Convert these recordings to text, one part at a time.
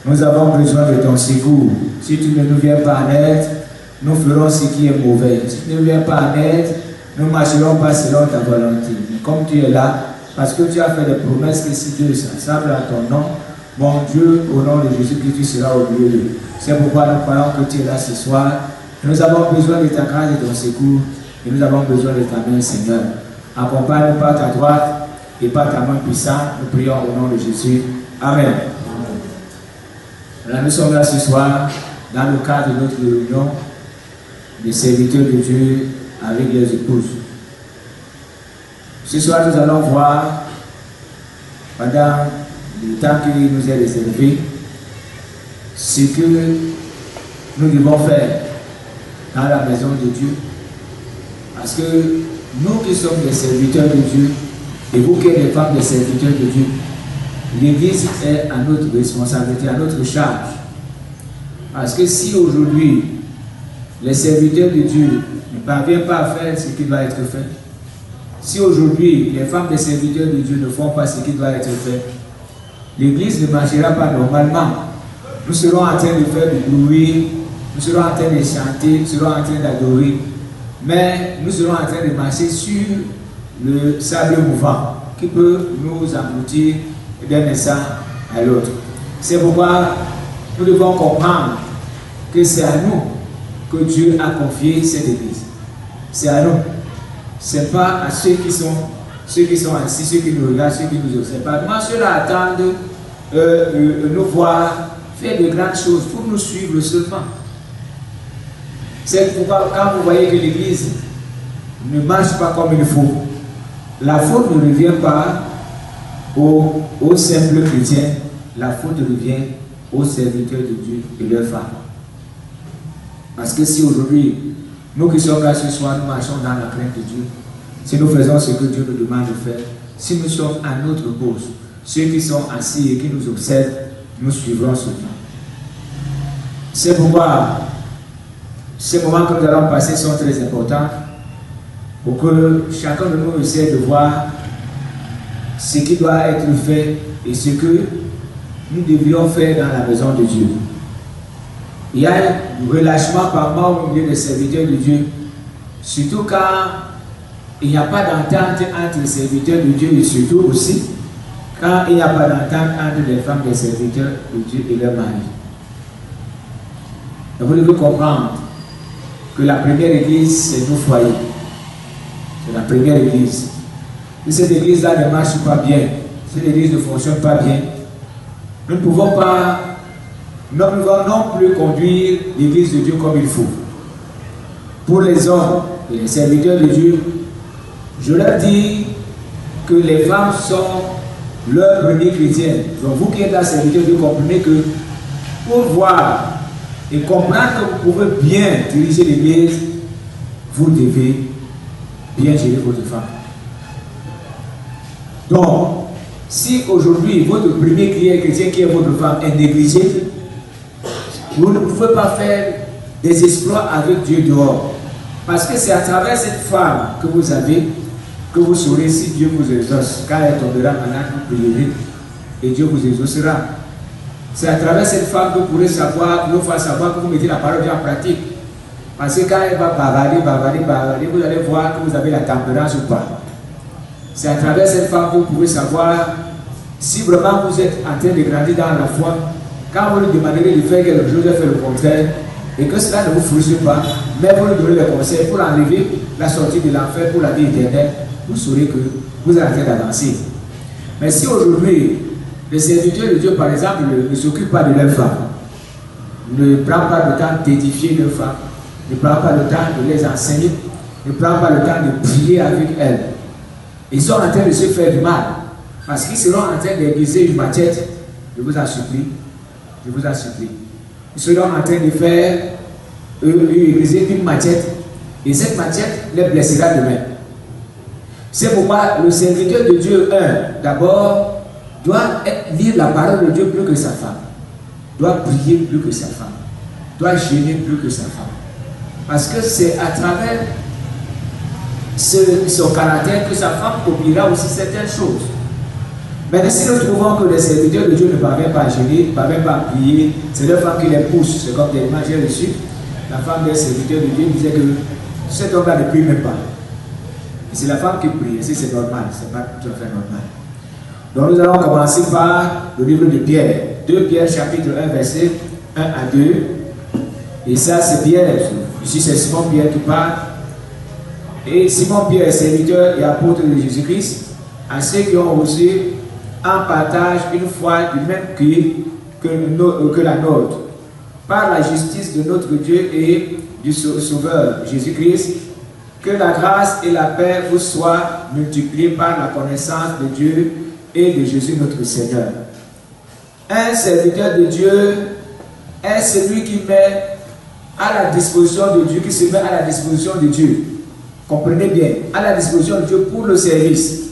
Nous avons besoin de ton secours. Si tu ne nous viens pas en aide, nous ferons ce qui est mauvais. Si tu ne viens pas en aide, nous ne marcherons pas selon ta volonté. Mais comme tu es là, parce que tu as fait des promesses que si Dieu s'assemble à ton nom, mon Dieu, au nom de Jésus-Christ, tu seras au milieu d'eux. C'est pourquoi nous croyons que tu es là ce soir. Nous avons besoin de ta grâce et de ton secours. Et nous avons besoin de ta main, Seigneur. Accompagne-nous par ta droite et par ta main puissante. Nous prions au nom de Jésus. Amen. Alors, nous sommes là ce soir dans le cadre de notre réunion des serviteurs de Dieu avec les épouses. Ce soir, nous allons voir, pendant le temps qu'il nous est réservé, ce que nous devons faire dans la maison de Dieu. Parce que nous qui sommes des serviteurs de Dieu, et vous qui êtes des femmes des serviteurs de Dieu, l'Église est à notre responsabilité, à notre charge. Parce que si aujourd'hui, les serviteurs de Dieu ne parviennent pas à faire ce qui doit être fait, si aujourd'hui, les femmes des serviteurs de Dieu ne font pas ce qui doit être fait, l'Église ne marchera pas normalement. Nous serons en train de faire du bruit, nous serons en train de chanter, nous serons en train d'adorer, mais nous serons en train de marcher sur le sable mouvant qui peut nous engloutir d'un instant à l'autre. C'est pourquoi nous devons comprendre que c'est à nous que Dieu a confié cette Église. C'est à nous. Ce n'est pas à ceux qui sont assis, ceux qui nous regardent, ceux qui nous observent. Pas moi, ceux-là attendent nous voir faire de grandes choses pour nous suivre seulement. C'est pourquoi quand vous voyez que l'Église ne marche pas comme il faut, la faute ne revient pas aux simples chrétiens, la faute revient aux serviteurs de Dieu et leurs femmes. Parce que si aujourd'hui, nous qui sommes là ce soir, nous marchons dans la crainte de Dieu, si nous faisons ce que Dieu nous demande de faire, si nous sommes à notre pause, ceux qui sont assis et qui nous observent, nous suivrons ce temps. C'est pourquoi ces moments que nous allons passer sont très importants pour que chacun de nous essaie de voir ce qui doit être fait et ce que nous devions faire dans la maison de Dieu. Il y a un relâchement par mort au milieu des serviteurs de Dieu, surtout quand il n'y a pas d'entente entre les serviteurs de Dieu et surtout aussi quand il n'y a pas d'entente entre les femmes des serviteurs de Dieu et leurs maris. Et vous devez comprendre que la première église, c'est nos foyers. C'est la première église. Si cette église-là ne marche pas bien, si l'église ne fonctionne pas bien, nous ne pouvons pas, nous ne pouvons non plus conduire l'église de Dieu comme il faut. Pour les hommes et les serviteurs de Dieu, je leur dis que les femmes sont leurs premiers chrétiens. Donc vous qui êtes là, serviteurs de Dieu, comprenez que pour voir et comprendre que vous pouvez bien diriger l'église, vous devez bien gérer votre femme. Donc, si aujourd'hui votre premier chrétien qui est votre femme est négligé, vous ne pouvez pas faire des exploits avec Dieu dehors. Parce que c'est à travers cette femme que vous avez que vous saurez si Dieu vous exauce. Quand elle tombera malade, vous prierez et Dieu vous exaucera. C'est à travers cette femme que vous pourrez savoir, nous faire savoir que vous mettez la parole de Dieu en pratique. Parce que quand elle va bavarder, vous allez voir que vous avez la tempérance ou pas. C'est à travers cette femme que vous pouvez savoir si vraiment vous êtes en train de grandir dans la foi. Quand vous lui demanderez de faire quelque chose, de faire le contraire, et que cela ne vous frustre pas, mais vous lui donnez les conseils pour enlever la sortie de l'enfer pour la vie éternelle, vous saurez que vous êtes en train d'avancer. Mais si aujourd'hui, les serviteurs de Dieu, par exemple, ne s'occupent pas de leurs femmes, ne prennent pas le temps d'édifier leurs femmes, ne prennent pas le temps de les enseigner, ne prennent pas le temps de prier avec elles, ils sont en train de se faire du mal. Parce qu'ils seront en train d'aiguiser une machette, je vous en supplie, je vous en supplie. Ils seront en train de faire aiguiser une machette, et cette machette les blessera demain. C'est pourquoi le serviteur de Dieu, d'abord, doit lire la parole de Dieu plus que sa femme, doit prier plus que sa femme, doit jeûner plus que sa femme. Parce que c'est à travers son caractère que sa femme copiera aussi certaines choses. Mais si nous trouvons que les serviteurs de Dieu ne parviennent pas à gêner, ne parviennent pas à prier, c'est leur femme qui les pousse. C'est comme des images j'ai reçues. La femme des serviteurs de Dieu disait que cet homme-là ne prie même pas. C'est la femme qui prie, et c'est normal, c'est pas tout à fait normal. Donc nous allons commencer par le livre de Pierre. 2 Pierre chapitre 1 verset 1 à 2. Et ça c'est Pierre, ici c'est Simon Pierre qui parle. Et Simon Pierre est serviteur et apôtre de Jésus-Christ, à ceux qui ont reçu en partage une foi du même que la nôtre, par la justice de notre Dieu et du Sauveur Jésus-Christ. Que la grâce et la paix vous soient multipliées par la connaissance de Dieu et de Jésus notre Seigneur. Un serviteur de Dieu est celui qui met à la disposition de Dieu, qui se met à la disposition de Dieu. Comprenez bien, à la disposition de Dieu pour le service.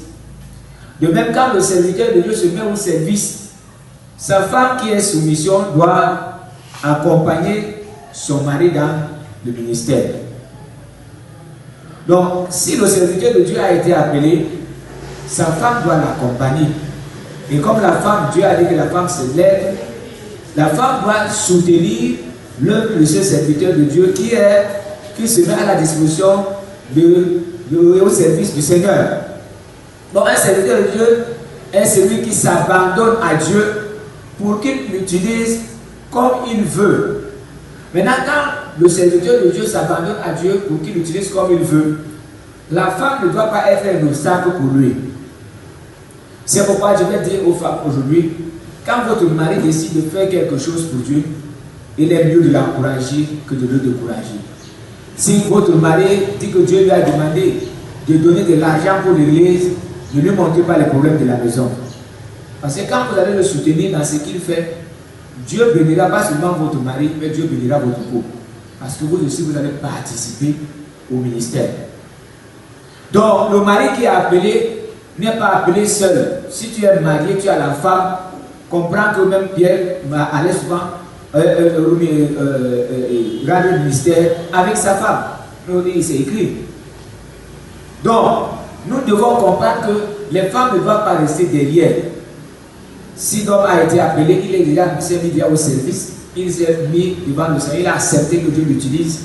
De même, quand le serviteur de Dieu se met au service, sa femme qui est sous mission doit accompagner son mari dans le ministère. Donc, si le serviteur de Dieu a été appelé, sa femme doit l'accompagner. Et comme la femme, Dieu a dit que la femme se lève, la femme doit soutenir le serviteur de Dieu qui se met à la disposition au service du Seigneur. Donc, un serviteur de Dieu est celui qui s'abandonne à Dieu pour qu'il l'utilise comme il veut. Maintenant, quand le serviteur de Dieu s'abandonne à Dieu pour qu'il l'utilise comme il veut, la femme ne doit pas être un obstacle pour lui. C'est pourquoi je vais dire aux femmes aujourd'hui, quand votre mari décide de faire quelque chose pour Dieu, il est mieux de l'encourager que de le décourager. Si votre mari dit que Dieu lui a demandé de donner de l'argent pour l'église, ne lui montrez pas les problèmes de la maison. Parce que quand vous allez le soutenir dans ce qu'il fait, Dieu bénira pas seulement votre mari, mais Dieu bénira votre couple. Parce que vous aussi, vous allez participer au ministère. Donc, le mari qui est appelé n'est pas appelé seul. Si tu es marié, tu as la femme, comprends que même Pierre allait souvent rendre le ministère avec sa femme. C'est écrit. Donc, nous devons comprendre que les femmes ne doivent pas rester derrière. Si l'homme a été appelé, il est déjà mis au service, il s'est mis devant le Seigneur, il a accepté que Dieu l'utilise,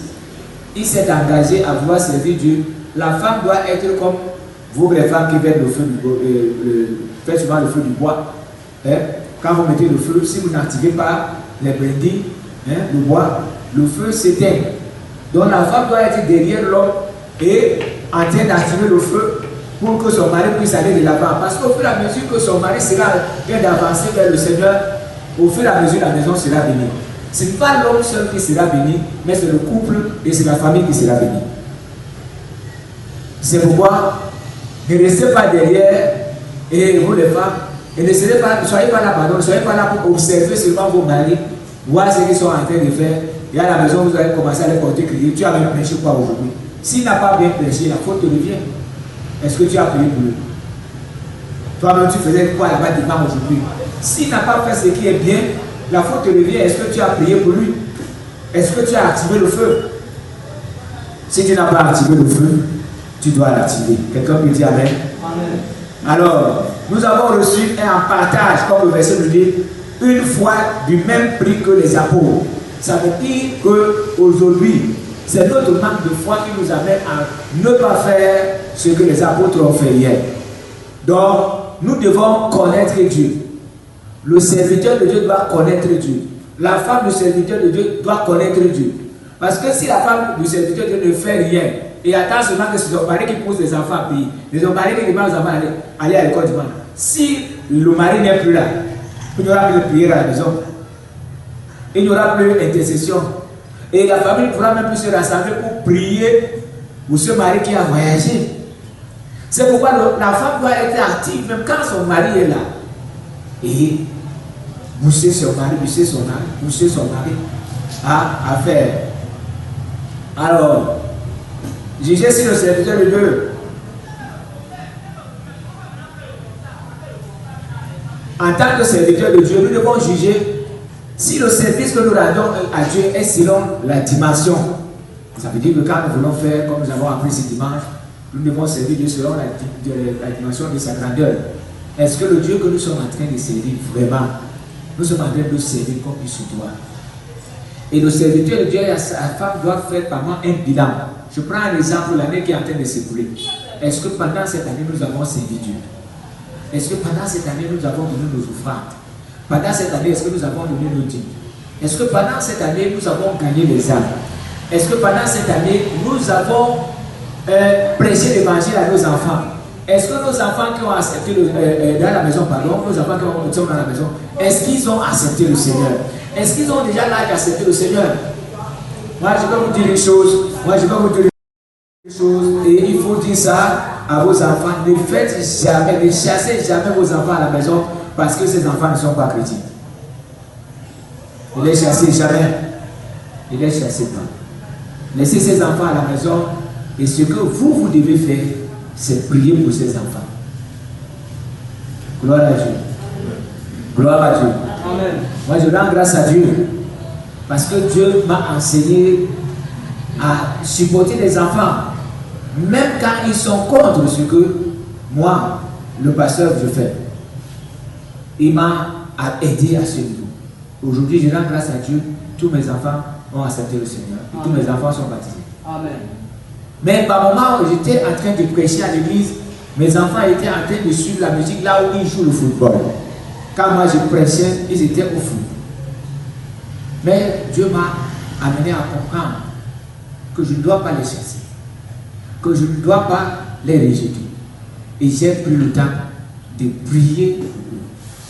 il s'est engagé à vouloir servir Dieu. La femme doit être comme vous, les femmes qui faites faites souvent le feu du bois. Hein? Quand vous mettez le feu, si vous n'activez pas les brindilles, le bois, le feu s'éteint. Donc la femme doit être derrière l'homme et en train d'activer le feu pour que son mari puisse aller de l'avant. Parce qu'au fur et à mesure que son mari sera en train d'avancer vers le Seigneur, au fur et à mesure la maison sera bénie. Ce n'est pas l'homme seul qui sera béni, mais c'est le couple et c'est la famille qui sera bénie. C'est pourquoi ne restez pas derrière et vous les femmes, et ne soyez pas là, pardon, ne soyez pas là pour observer seulement vos maris, voir ce qu'ils sont en train de faire. Et à la maison, vous allez commencer à les porter crier. Tu as même prêché quoi aujourd'hui? S'il n'a pas bien prêché, la faute te revient. Est-ce que tu as prié pour lui? Toi-même, tu faisais quoi là-bas dimanche aujourd'hui? S'il n'a pas fait ce qui est bien, la faute te revient. Est-ce que tu as prié pour lui? Est-ce que tu as activé le feu? Si tu n'as pas activé le feu, tu dois l'activer. Quelqu'un peut dire Amen. Amen. Alors, nous avons reçu en partage, comme le verset nous dit, une foi du même prix que les apôtres. Ça veut dire qu'aujourd'hui, c'est notre manque de foi qui nous amène à ne pas faire ce que les apôtres ont fait hier. Donc, nous devons connaître Dieu. Le serviteur de Dieu doit connaître Dieu. La femme du serviteur de Dieu doit connaître Dieu. Parce que si la femme du serviteur de Dieu ne fait rien, et attend seulement que c'est son mari qui pousse les enfants à payer, c'est son mari qui demande aux enfants d'aller à l'école dimanche. Si le mari n'est plus là, il n'y aura plus de prière à la maison. Il n'y aura plus d'intercession. Et la famille ne pourra même plus se rassembler pour prier pour ce mari qui a voyagé. C'est pourquoi la femme doit être active, même quand son mari est là. Et pousser son mari à faire. Alors, jugez si le serviteur de Dieu, en tant que serviteur de Dieu, nous devons juger si le service que nous rendons à Dieu est selon la dimension. Ça veut dire que quand nous voulons faire, comme nous avons appris ce dimanche, nous devons servir Dieu selon la dimension de sa grandeur. Est-ce que le Dieu que nous sommes en train de servir, vraiment, nous sommes en train de le servir comme il se doit? Et le serviteur de Dieu et sa femme doivent faire par moi un bilan. Je prends un exemple, l'année qui est en train de s'écouler. Est-ce que pendant cette année, nous avons servi Dieu? Est-ce que pendant cette année, nous avons donné nos offrandes? Pendant cette année, est-ce que nous avons donné nos dîmes? Est-ce que pendant cette année, nous avons gagné les âmes? Est-ce que pendant cette année, nous avons prêché l'évangile à nos enfants? Est-ce que nos enfants qui ont accepté dans la maison, pardon, nos enfants qui sont dans la maison, est-ce qu'ils ont accepté le Seigneur? Est-ce qu'ils ont déjà l'âge d'accepter le Seigneur? Moi, je vais vous dire une chose. Et il faut dire ça à vos enfants. Ne faites jamais, ne chassez jamais vos enfants à la maison parce que ces enfants ne sont pas chrétiens. Ne les chassez jamais. Ne les chassez pas. Laissez ces enfants à la maison et ce que vous devez faire, c'est prier pour ces enfants. Gloire à Dieu. Gloire à Dieu. Amen. Moi, je rends grâce à Dieu parce que Dieu m'a enseigné à supporter les enfants, même quand ils sont contre ce que moi, le pasteur, je fais. Il m'a aidé à ce niveau. Aujourd'hui, je rends grâce à Dieu. Tous mes enfants ont accepté le Seigneur. Tous mes enfants sont baptisés. Amen. Mais par moment où j'étais en train de prêcher à l'église, mes enfants étaient en train de suivre la musique là où ils jouent le football. Quand moi je prêchais, ils étaient au foot. Mais Dieu m'a amené à comprendre que je ne dois pas les chasser, que je ne dois pas les rejeter. Et j'ai pris le temps de prier,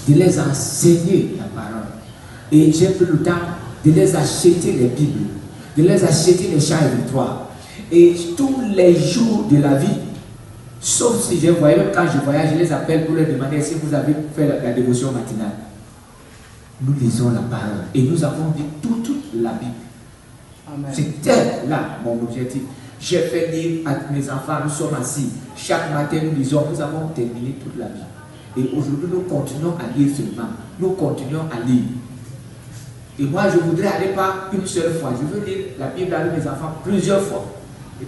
de les enseigner la parole. Et j'ai pris le temps de les acheter les Bibles, de les acheter les chants et victoires. Et tous les jours de la vie, sauf si je voyais, même quand je voyage, je les appelle pour leur demander si vous avez fait la dévotion matinale. Nous lisons la parole et nous avons dit toute la Bible. C'était là mon objectif. J'ai fait lire à mes enfants, nous sommes assis. Chaque matin, nous lisons, nous avons terminé toute la Bible. Et aujourd'hui, nous continuons à lire seulement. Nous continuons à lire. Et moi, je voudrais aller pas une seule fois. Je veux lire la Bible avec mes enfants plusieurs fois.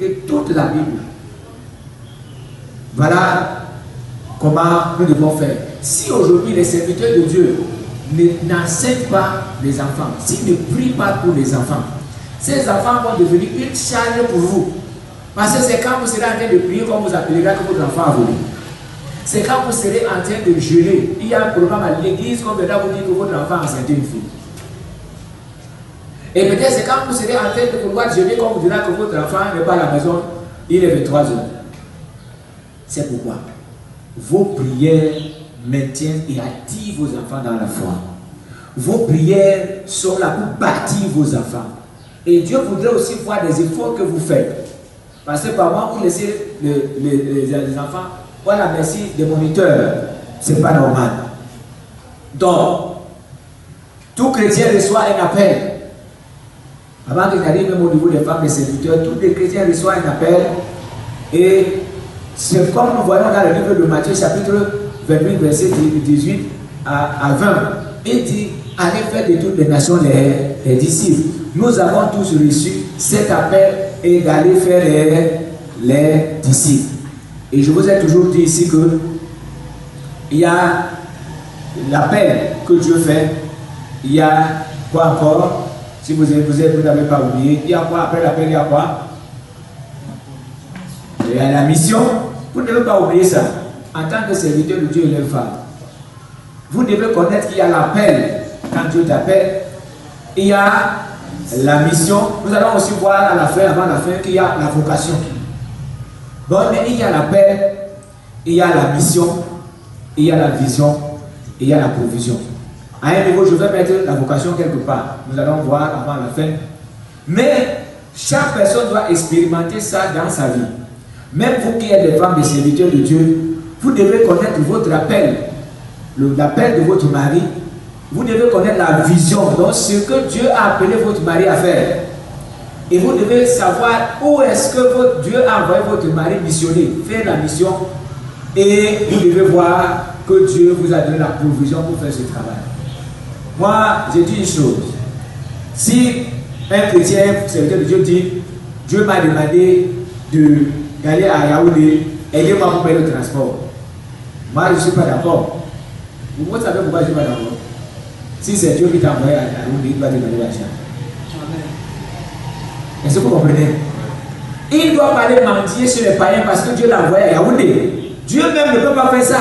Et toute la Bible. Voilà comment nous devons faire. Si aujourd'hui les serviteurs de Dieu n'enseignent pas les enfants, s'ils ne prient pas pour les enfants, ces enfants vont devenir une charge pour vous. Parce que c'est quand vous serez en train de prier comme vous appellerez que votre enfant a volé. C'est quand vous serez en train de jeûner. Il y a un programme à l'église comme là vous dites que votre enfant a enceinte une fille. Et peut-être c'est quand vous serez en train de vouloir jeûner comme vous direz que votre enfant n'est pas à la maison, il est 23 heures. C'est pourquoi vos prières maintiennent et attirent vos enfants dans la foi. Vos prières sont là pour bâtir vos enfants. Et Dieu voudrait aussi voir des efforts que vous faites. Parce que par moment, vous laissez les enfants, voilà, merci, des moniteurs. C'est pas normal. Donc, tout chrétien reçoit un appel. Avant que j'arrive même au niveau des femmes, des serviteurs, tous les chrétiens reçoivent un appel. Et c'est comme nous voyons dans le livre de Matthieu, chapitre 28, verset 18 à 20. Il dit, allez faire de toutes les nations les disciples. Nous avons tous reçu cet appel et d'aller faire les disciples. Et je vous ai toujours dit ici que il y a l'appel que Dieu fait. Il y a quoi encore? Si vous n'avez pas oublié, il y a quoi après l'appel? Il y a quoi? Il y a la mission. Vous ne devez pas oublier ça. En tant que serviteur de Dieu et les femmes, vous devez connaître qu'il y a l'appel quand Dieu t'appelle. Il y a la mission. Nous allons aussi voir à la fin, avant la fin, qu'il y a la vocation. Bon, mais il y a l'appel, il y a la mission, il y a la vision, et il y a la provision. À un niveau, je vais mettre la vocation quelque part. Nous allons voir avant la fin. Mais chaque personne doit expérimenter ça dans sa vie. Même vous qui êtes des femmes, des serviteurs de Dieu, vous devez connaître votre appel, l'appel de votre mari. Vous devez connaître la vision, donc ce que Dieu a appelé votre mari à faire. Et vous devez savoir où est-ce que Dieu a envoyé votre mari missionner, faire la mission. Et vous devez voir que Dieu vous a donné la provision pour faire ce travail. Moi, j'ai dit une chose. Si un chrétien, serviteur de Dieu, dit, Dieu m'a demandé d'aller à Yaoundé, aidez-moi pour payer le transport. Moi, je ne suis pas d'accord. Vous savez pourquoi je ne suis pas d'accord? Si c'est Dieu qui t'a envoyé à Yaoundé, il va te donner l'argent. Est-ce que vous comprenez? Il doit pas aller mendier chez les païens parce que Dieu l'a envoyé à Yaoundé. Dieu même ne peut pas faire ça.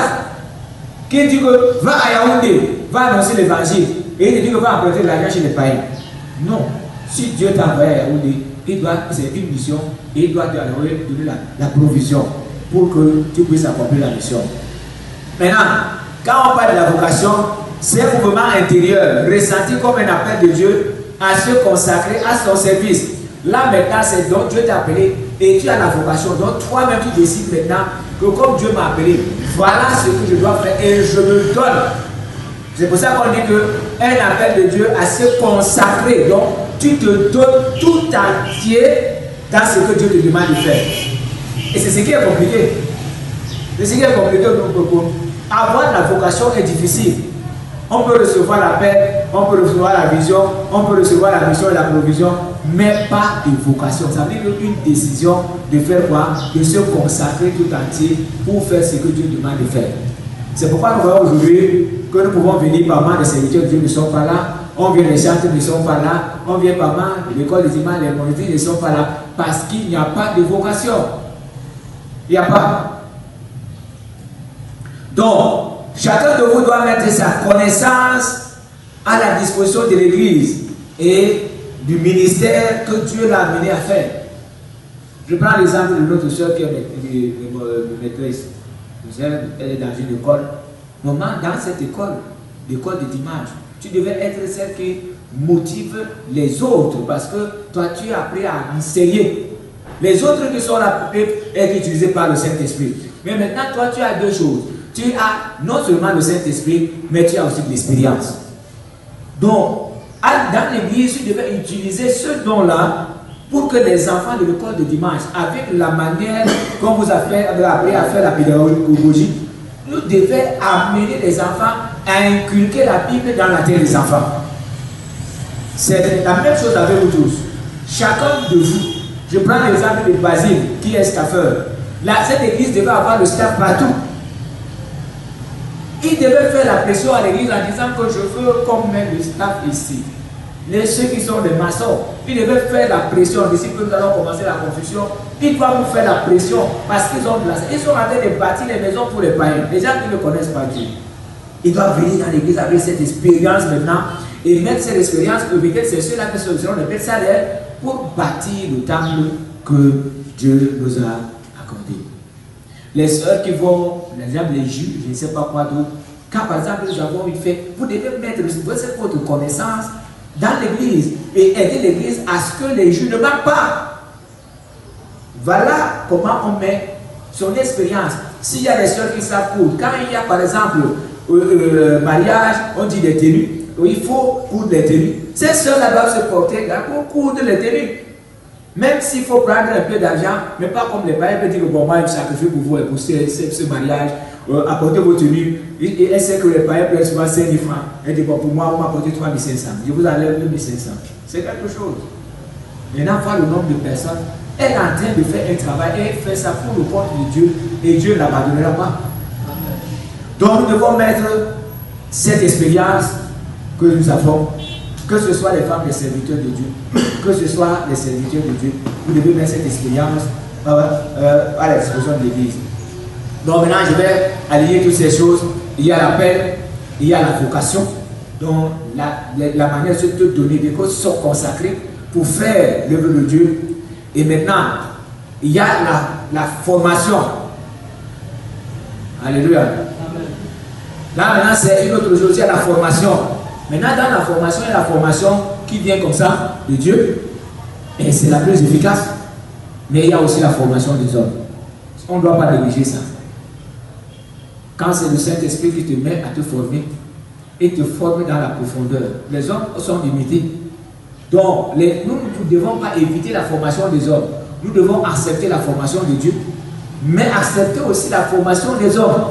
Qui dit que va à Yaoundé, va annoncer l'évangile, et il dit que va emprunter de l'argent chez les païens. Non. Si Dieu t'a envoyé à Yaoundé, c'est une mission, et il doit te donner la provision pour que tu puisses accomplir la mission. Maintenant, quand on parle de la vocation, c'est un mouvement intérieur, ressenti comme un appel de Dieu à se consacrer à son service. Là maintenant, c'est donc Dieu t'a appelé et tu as la vocation. Donc toi-même tu décides maintenant que comme Dieu m'a appelé, voilà ce que je dois faire et je me donne. C'est pour ça qu'on dit qu'un appel de Dieu à se consacrer. Donc tu te donnes tout entier dans ce que Dieu te demande de faire. Et c'est ce qui est compliqué. C'est ce qui est compliqué. Avoir la vocation est difficile. On peut recevoir l'appel, on peut recevoir la vision, on peut recevoir la mission et la provision, mais pas de vocation. Ça veut dire une décision de faire quoi? De se consacrer tout entier pour faire ce que Dieu demande de faire. C'est pourquoi nous voyons aujourd'hui que nous pouvons venir par mal, les serviteurs de Dieu ne sont pas là, on vient les chantres ne sont pas là, on vient par mal, l'école des imams, les moniteurs ne sont pas là, parce qu'il n'y a pas de vocation. Il n'y a pas. Donc, chacun de vous doit mettre sa connaissance à la disposition de l'Église et du ministère que Dieu l'a amené à faire. Je prends l'exemple de notre soeur qui est maîtresse. Elle est dans une école. Normalement, dans cette école, l'école de dimanche, tu devais être celle qui motive les autres parce que toi, tu as appris à enseigner. Les autres qui sont là peuvent être utilisés par le Saint-Esprit. Mais maintenant, toi, tu as deux choses. Tu as non seulement le Saint-Esprit, mais tu as aussi de l'expérience. Donc, dans l'église, tu devais utiliser ce don-là pour que les enfants de l'école de dimanche, avec la manière qu'on vous a appris à faire la pédagogie, nous devons amener les enfants à inculquer la Bible dans la tête des enfants. C'est la même chose avec vous tous. Chacun de vous, je prends l'exemple de Basile, qui est staffeur. Là, cette église devait avoir le staff partout. Il devait faire la pression à l'église en disant que je veux qu'on mette le staff ici. Ceux qui sont des maçons, ils devaient faire la pression. D'ici que nous allons commencer la construction, ils doivent nous faire la pression parce qu'ils ont de la... Ils sont en train de bâtir les maisons pour les païens. Les gens qui ne connaissent pas Dieu. Ils doivent venir dans l'église avec cette expérience maintenant et mettre cette expérience, peut-être c'est ceux-là qui seront les salaires pour bâtir le temple que Dieu nous a accordé. Les sœurs qui vont, par exemple les juges, je ne sais pas quoi d'autre, quand par exemple nous avons une fête, vous devez mettre votre connaissance dans l'église et aider l'église à ce que les juges ne manquent pas. Voilà comment on met son expérience. S'il y a des sœurs qui savent coudre, quand il y a par exemple mariage, on dit des tenues, il faut coudre les tenues. Ces sœurs-là doivent se porter pour coudre les tenues. Même s'il faut prendre un peu d'argent, mais pas comme les païens peuvent dire que bon, moi, je sacrifie pour vous et pour ce mariage, apportez vos tenues. Et elle sait que les païens peuvent souvent 5 000 francs. Elle dit bon, pour moi, vous m'apportez 3 500. Je vous enlève 2 500. C'est quelque chose. Maintenant, voir le nombre de personnes, elle est en train de faire un travail et elle fait ça pour le compte de Dieu et Dieu ne l'abandonnera pas. Donc, nous devons mettre cette expérience que nous avons. Que ce soit les femmes, les serviteurs de Dieu, que ce soit les serviteurs de Dieu, vous devez mettre cette expérience à la disposition de l'Église. Donc maintenant, je vais allier toutes ces choses. Il y a l'appel, il y a la vocation, donc la manière de se donner des causes sont consacrées pour faire l'œuvre de Dieu. Et maintenant, il y a la formation. Alléluia. Là maintenant, c'est une autre chose, il y a la formation. Maintenant, dans la formation, il y a la formation qui vient comme ça de Dieu, et c'est la plus efficace. Mais il y a aussi la formation des hommes. On ne doit pas négliger ça. Quand c'est le Saint-Esprit qui te met à te former, et te former dans la profondeur, les hommes sont limités. Donc, nous ne devons pas éviter la formation des hommes. Nous devons accepter la formation de Dieu, mais accepter aussi la formation des hommes.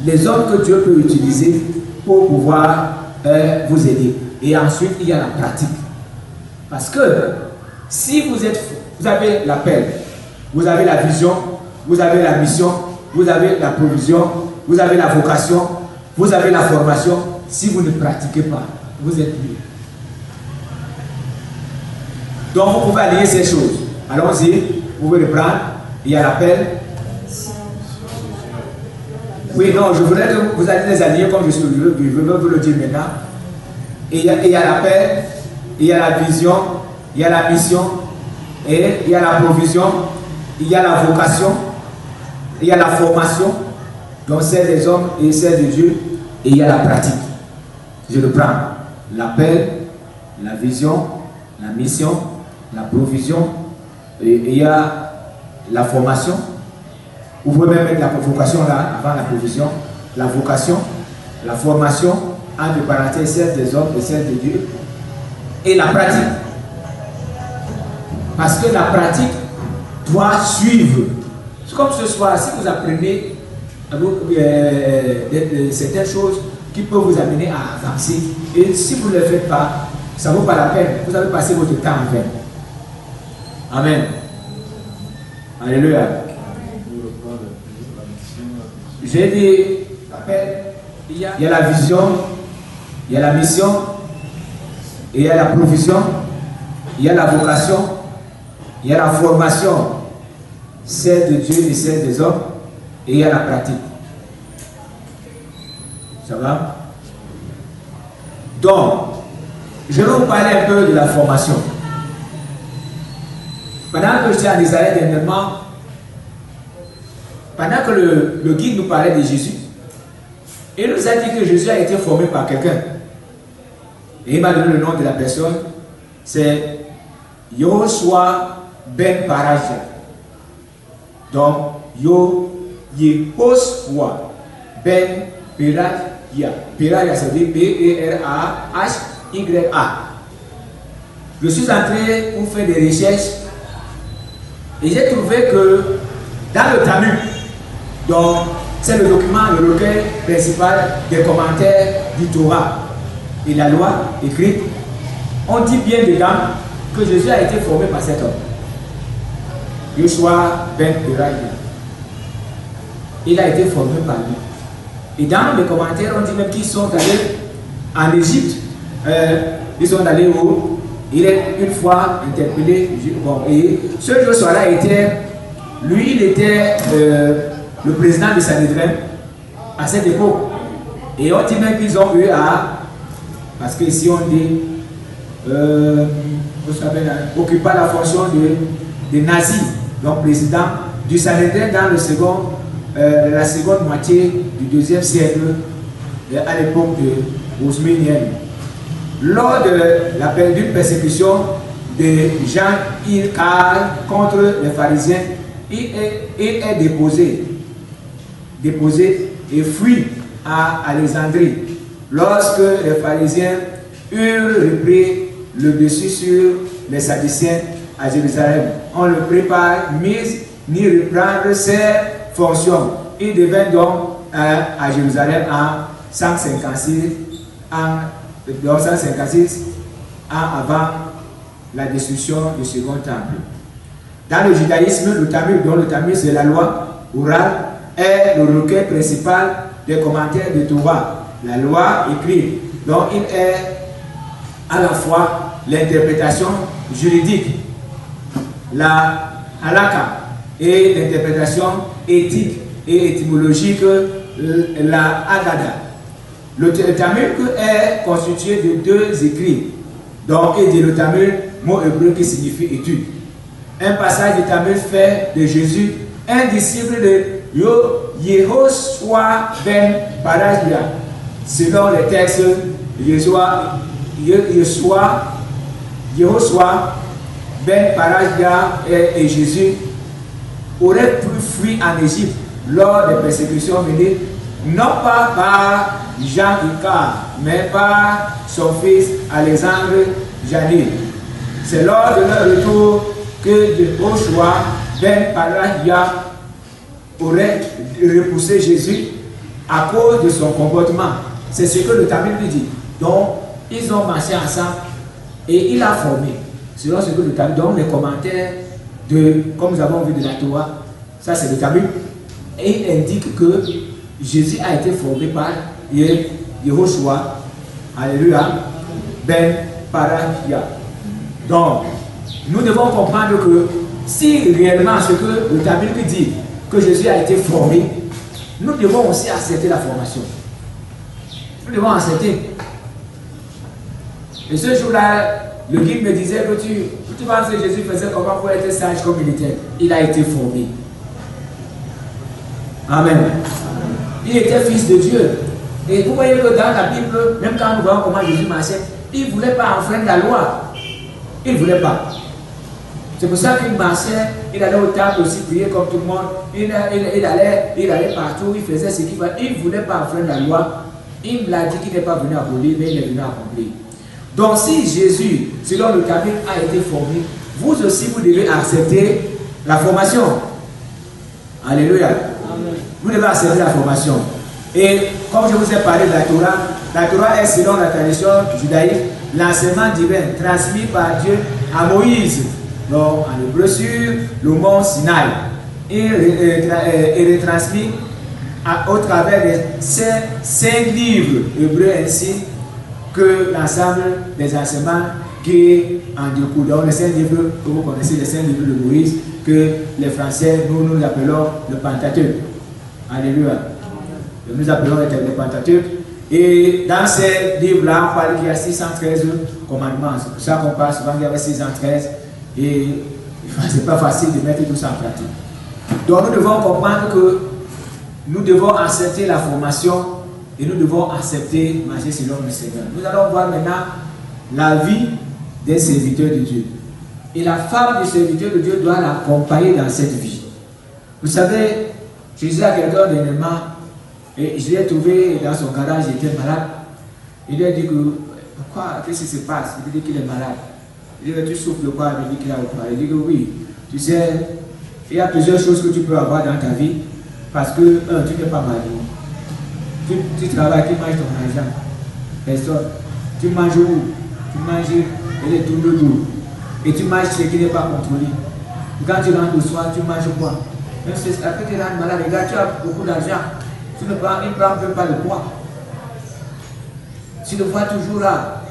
Les hommes que Dieu peut utiliser pour pouvoir vous aider. Et ensuite, il y a la pratique. Parce que si vous avez l'appel, vous avez la vision, vous avez la mission, vous avez la provision, vous avez la vocation, vous avez la formation. Si vous ne pratiquez pas, vous êtes nul. Donc vous pouvez allier ces choses. Allons-y, vous pouvez le prendre. Il y a l'appel. Oui, non, je voudrais que vous alliez les allier comme je veux vous le dire maintenant. Et il y a l'appel, il y a la vision, il y a la mission, et il y a la provision, il y a la vocation, il y a la formation, donc celle des hommes et celle de Dieu, et il y a la pratique. Je le prends. L'appel, la vision, la mission, la provision, et il y a la formation. Vous pouvez même mettre la vocation là, avant la provision. La vocation, la formation, entre parenthèses, celle des hommes et celle de Dieu. Et la pratique. Parce que la pratique doit suivre. C'est comme ce soir, si vous apprenez certaines choses qui peuvent vous amener à avancer, et si vous ne le faites pas, ça ne vaut pas la peine. Vous avez passé votre temps en vain. Amen. Alléluia. J'ai dit, il y a la vision, il y a la mission, et il y a la provision, il y a la vocation, il y a la formation, celle de Dieu et celle des hommes, et il y a la pratique. Ça va? Donc, je vais vous parler un peu de la formation. Pendant que j'étais en Israël dernièrement, pendant que le guide nous parlait de Jésus, il nous a dit que Jésus a été formé par quelqu'un. Et il m'a donné le nom de la personne, c'est Yoshua Ben Paraja. Donc, Yehoshua Ben Paraja. Paraja, ça veut dire P-E-R-A-H-Y-A. Je suis entré pour faire des recherches et j'ai trouvé que dans le Talmud, donc c'est le document, le recueil principal des commentaires du Torah et la loi écrite, on dit bien dedans que Jésus a été formé par cet homme, Yoshua Ben Paraja. Il a été formé par lui. Et dans les commentaires, on dit même qu'ils sont allés en Égypte. Ils sont allés où il est une fois interpellé. Bon, et ce Joshua-là était, lui, il était le président de Sanhédrin à cette époque. Et on dit même qu'ils ont eu à, parce qu'ici on dit, vous savez, occuper la fonction de nazi, donc président du Sanhédrin dans le la seconde moitié du deuxième siècle, à l'époque de Osmanienne. Lors d'une persécution de Jean Ilkar contre les pharisiens, il est déposé et fuit à Alexandrie. Lorsque les pharisiens eurent repris le dessus sur les Sadducéens à Jérusalem, on le prépare, mise ni reprendre ses fonctions. Il devint donc à Jérusalem en 156 ans avant la destruction du second temple. Dans le judaïsme, le Talmud, dont le Talmud c'est la loi orale, est le recueil principal des commentaires de Torah, la loi écrite. Donc il est à la fois l'interprétation juridique, la halakha, et l'interprétation éthique et étymologique, la Haggadah. Le Talmud est constitué de deux écrits, donc il dit le Talmud, mot hébreu qui signifie étude. Un passage du Talmud fait de Jésus un disciple de Yehoshua Ben Paraja. Selon les textes, Yehoshua Ben Paraja et Jésus auraient pu fuir en Égypte lors des persécutions menées non pas par Jean Ilkar, mais par son fils Alexandre Janine. C'est lors de leur retour que Yehoshua Ben Paraja aurait repoussé Jésus à cause de son comportement. C'est ce que le Talmud lui dit. Donc, ils ont marché ensemble et il a formé. Selon ce que le Talmud, donc les commentaires comme nous avons vu de la Torah, ça c'est le Talmud, et il indique que Jésus a été formé par Yehoshua, alléluia, Ben Parahia. Donc, nous devons comprendre que si réellement ce que le tabernacle dit, que Jésus a été formé, nous devons aussi accepter la formation. Nous devons accepter. Et ce jour-là, le guide me disait que tu penses que Jésus faisait comment pour être sage comme il était. Il a été formé. Amen. Il était fils de Dieu. Et vous voyez que dans la Bible, même quand nous voyons comment Jésus marchait, il ne voulait pas enfreindre la loi. Il ne voulait pas. C'est pour ça qu'il marchait, il allait au temple aussi prier comme tout le monde. Il allait partout, il faisait ce qu'il fallait. Il ne voulait pas enfreindre la loi. Il me l'a dit qu'il n'est pas venu abolir, mais il est venu accomplir. Donc si Jésus, selon le cabinet, a été formé, vous aussi vous devez accepter la formation. Alléluia. Amen. Vous devez accepter la formation. Et comme je vous ai parlé de la Torah est selon la tradition judaïque l'enseignement divin transmis par Dieu à Moïse. Donc en hébreu sur le mont Sinaï. Et retransmis au travers des 5 livres hébreux ainsi que l'ensemble des enseignements qui en découlent. Donc les 5 livres que vous connaissez, les 5 livres de Moïse, que les Français, nous appelons le Pentateuque. Alléluia. Nous appelons le Pentateuque. Et dans ces livres-là, on parle qu'il y a 613 commandements. C'est pour ça qu'on parle souvent qu'il y avait 613. Et ce n'est pas facile de mettre tout ça en pratique. Donc nous devons comprendre que nous devons accepter la formation et nous devons accepter marcher selon le Seigneur. Nous allons voir maintenant la vie des serviteurs de Dieu. Et la femme du serviteur de Dieu doit l'accompagner dans cette vie. Vous savez, je disais à quelqu'un dernièrement, et je l'ai trouvé dans son garage, il était malade. Il lui a dit que, pourquoi, qu'est-ce qui se passe? Il dit qu'il est malade. Il dit que tu souffres de quoi? Il dit qu'il a quoi? Il dit que oui. Tu sais, il y a plusieurs choses que tu peux avoir dans ta vie parce que, tu n'es pas marié. Tu travailles, tu manges ton argent. Personne. Tu manges où? Tu manges et les tours de dos. Et tu manges ce qui n'est pas contrôlé. Quand tu rentres le soir, tu manges quoi? Même si après tu rentres malade, regarde, tu as beaucoup d'argent. Tu ne prends, il ne prend même pas le poids. Tu le vois toujours là,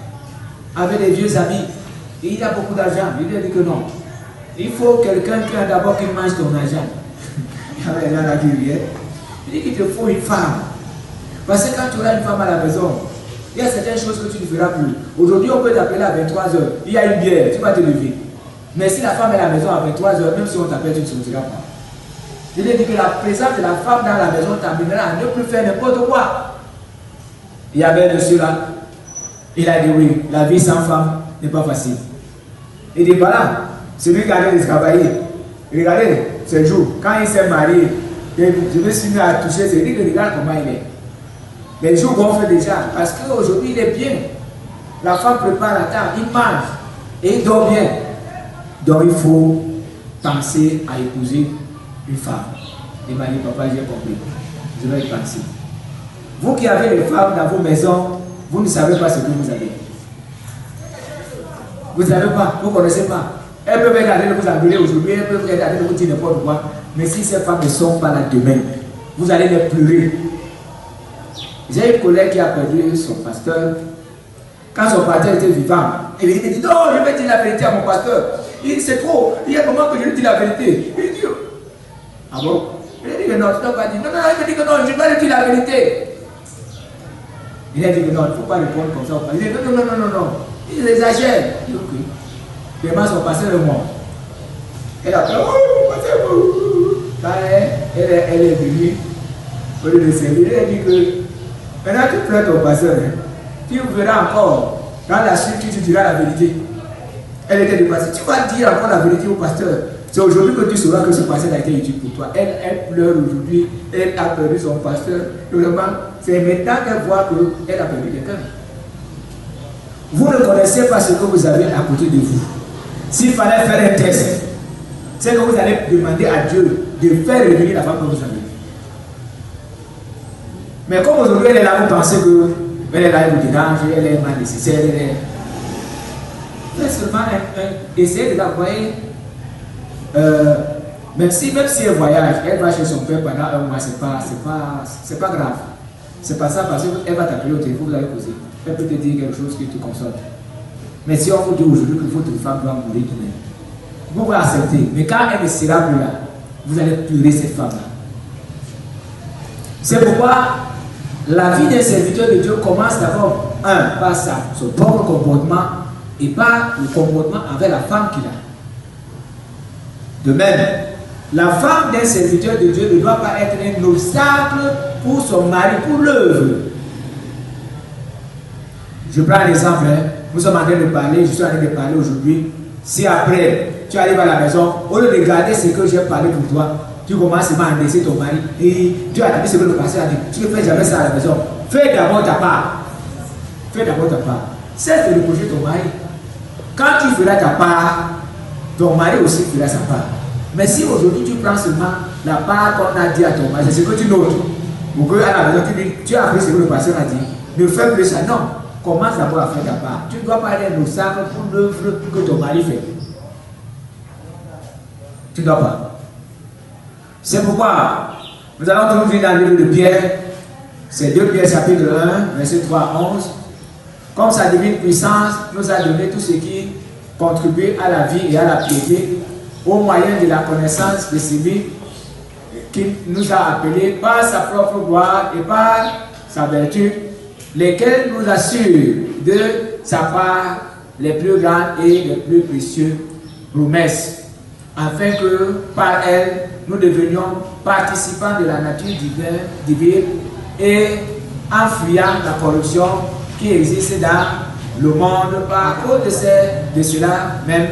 avec des vieux amis. Et il a beaucoup d'argent. Il lui a dit que non. Il faut quelqu'un qui a d'abord qui mange ton argent. Il y avait là qui vient. Il dit qu'il te faut une femme. Parce que quand tu auras une femme à la maison, il y a certaines choses que tu ne feras plus. Aujourd'hui, on peut t'appeler à 23h. Il y a une bière, tu vas te lever. Mais si la femme est à la maison à 23h, même si on t'appelle, tu ne sortiras pas. Je lui ai dit que la présence de la femme dans la maison t'amènera à ne plus faire n'importe quoi. Il y avait un monsieur là. Il a dit oui, la vie sans femme n'est pas facile. Il dit voilà, celui qui allait travailler. Regardez, ce jour, quand il s'est marié, je me suis mis à toucher, c'est lui qui regarde comment il est. Les jours gonflent déjà, parce qu'aujourd'hui il est bien. La femme prépare la table, il mange et il dort bien. Donc il faut penser à épouser une femme. Il m'a dit, papa, j'ai compris. Je vais y penser. Vous qui avez les femmes dans vos maisons, vous ne savez pas ce que vous avez. Vous ne savez pas, vous ne connaissez pas. Elles peuvent regarder de vous engueuler aujourd'hui, elles peuvent regarder de vous dire n'importe quoi. Mais si ces femmes ne sont pas là demain, vous allez les pleurer. J'ai une collègue qui a perdu son pasteur. Quand son pasteur était vivant, il dit non, je vais dire la vérité à mon pasteur. Il dit c'est trop. Il y a un moment que je lui dis la vérité. Il dit ah bon? Il a dit que non, tu n'as pas dit. Non, non, il a dit que non, je vais lui dire la vérité. Il a dit que non, il ne faut pas répondre comme ça. Il dit non, non, non, non, non. Il exagère. Il dit ok. Vraiment, son pasteur est mort. Elle a fait oh, mon pasteur. Quand elle est venue, au lieu de servir, elle a dit que maintenant tu pleures ton pasteur. Hein. Tu verras encore. Dans la suite, tu diras la vérité. Elle était dépassée. Tu vas dire encore la vérité au pasteur. C'est aujourd'hui que tu sauras que ce pasteur a été utile pour toi. Elle pleure aujourd'hui. Elle a perdu son pasteur. C'est maintenant qu'elle voit qu'elle a perdu quelqu'un. Vous ne connaissez pas ce que vous avez à côté de vous. S'il fallait faire un test, c'est que vous allez demander à Dieu de faire revenir la femme que vous avez. Mais comme aujourd'hui elle est là, vous pensez qu'elle est là, elle vous dérange, elle est mal nécessaire, elle est... Faites seulement essayer de l'envoyer Même si elle voyage, elle va chez son père pendant un mois, c'est pas grave. C'est pas ça parce qu'elle va t'appeler au téléphone, vous allez causer. Elle peut te dire quelque chose qui te console. Mais si on vous dit aujourd'hui que votre femme doit mourir demain, vous pouvez accepter. Mais quand elle ne sera plus là, vous allez pleurer cette femme-là. C'est pourquoi la vie d'un serviteur de Dieu commence d'abord, par son propre comportement et par le comportement avec la femme qu'il a. De même, la femme d'un serviteur de Dieu ne doit pas être un obstacle pour son mari, pour l'œuvre. Je prends un exemple, nous sommes en train de parler, je suis en train de parler aujourd'hui. Si après, tu arrives à la maison, au lieu de regarder ce que j'ai parlé pour toi, tu commences à enlacer ton mari et tu as dit ce que le pasteur a dit. Tu ne fais jamais ça à la maison. Fais d'abord ta part. Fais d'abord ta part. Cesse de reprocher ton mari. Quand tu feras ta part, ton mari aussi fera sa part. Mais si aujourd'hui tu prends seulement la part qu'on a dit à ton mari, c'est ce que tu notes. Ou que à la maison tu as appris ce que le pasteur a dit. Ne fais plus ça. Non. Commence d'abord à faire ta part. Tu ne dois pas être un obstacle pour l'œuvre que ton mari fait. Tu ne dois pas. C'est pourquoi nous allons trouver dans le livre de Pierre, c'est 2 Pierre chapitre 1, verset 3 à 11. Comme sa divine puissance nous a donné tout ce qui contribue à la vie et à la piété, au moyen de la connaissance de celui qui nous a appelés par sa propre gloire et par sa vertu, lesquels nous assurent de sa part les plus grandes et les plus précieuses promesses, afin que par elles nous devenions participants de la nature divine et en fuyant la corruption qui existe dans le monde par cause de cela même,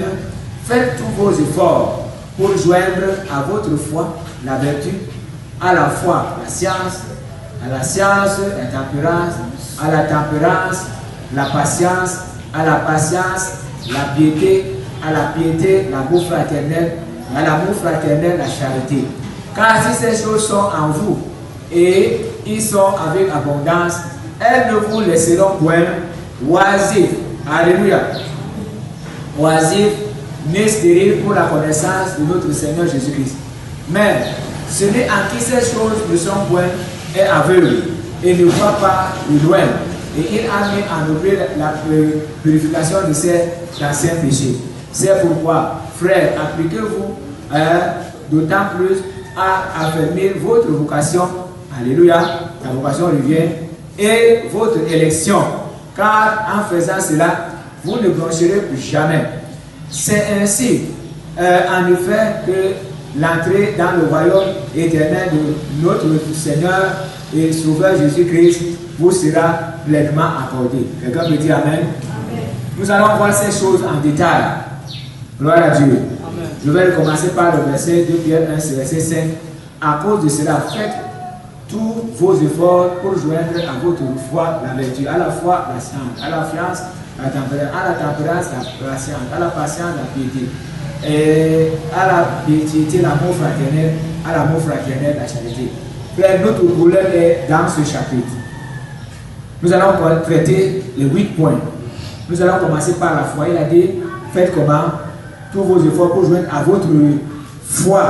faites tous vos efforts pour joindre à votre foi la vertu, à la foi la science, à la science la tempérance, à la tempérance la patience, à la patience la piété, à la piété l'amour fraternel, à l'amour fraternel la charité. Car si ces choses sont en vous et ils sont avec abondance, elles ne vous laisseront point oisifs. Alléluia. Oisifs, ni stériles pour la connaissance de notre Seigneur Jésus-Christ. Mais celui en qui ces choses ne sont point est aveugle et ne voit pas de loin. Et il a mis en oubli la purification de ses anciens péchés. C'est pourquoi, frères, appliquez-vous d'autant plus à affermir votre vocation. Alléluia, la vocation revient, et votre élection. Car en faisant cela, vous ne blanchirez plus jamais. C'est ainsi, en effet, que l'entrée dans le royaume éternel de notre Seigneur et Sauveur Jésus-Christ vous sera pleinement accordée. Quelqu'un peut dire Amen. Amen. Nous allons voir ces choses en détail. Gloire à Dieu. Amen. Je vais commencer par le verset 2 Pierre 1, verset 5. À cause de cela, faites tous vos efforts pour joindre à votre foi la vertu, à la foi la science, à la fiance la tempérance, à la tempérance la science, à la patience la piété, et à la piété l'amour fraternel, à l'amour fraternel la charité. Frère, notre problème est dans ce chapitre. Nous allons traiter les 8 points. Nous allons commencer par la foi. Il a dit, faites comment? Tous vos efforts pour joindre à votre foi.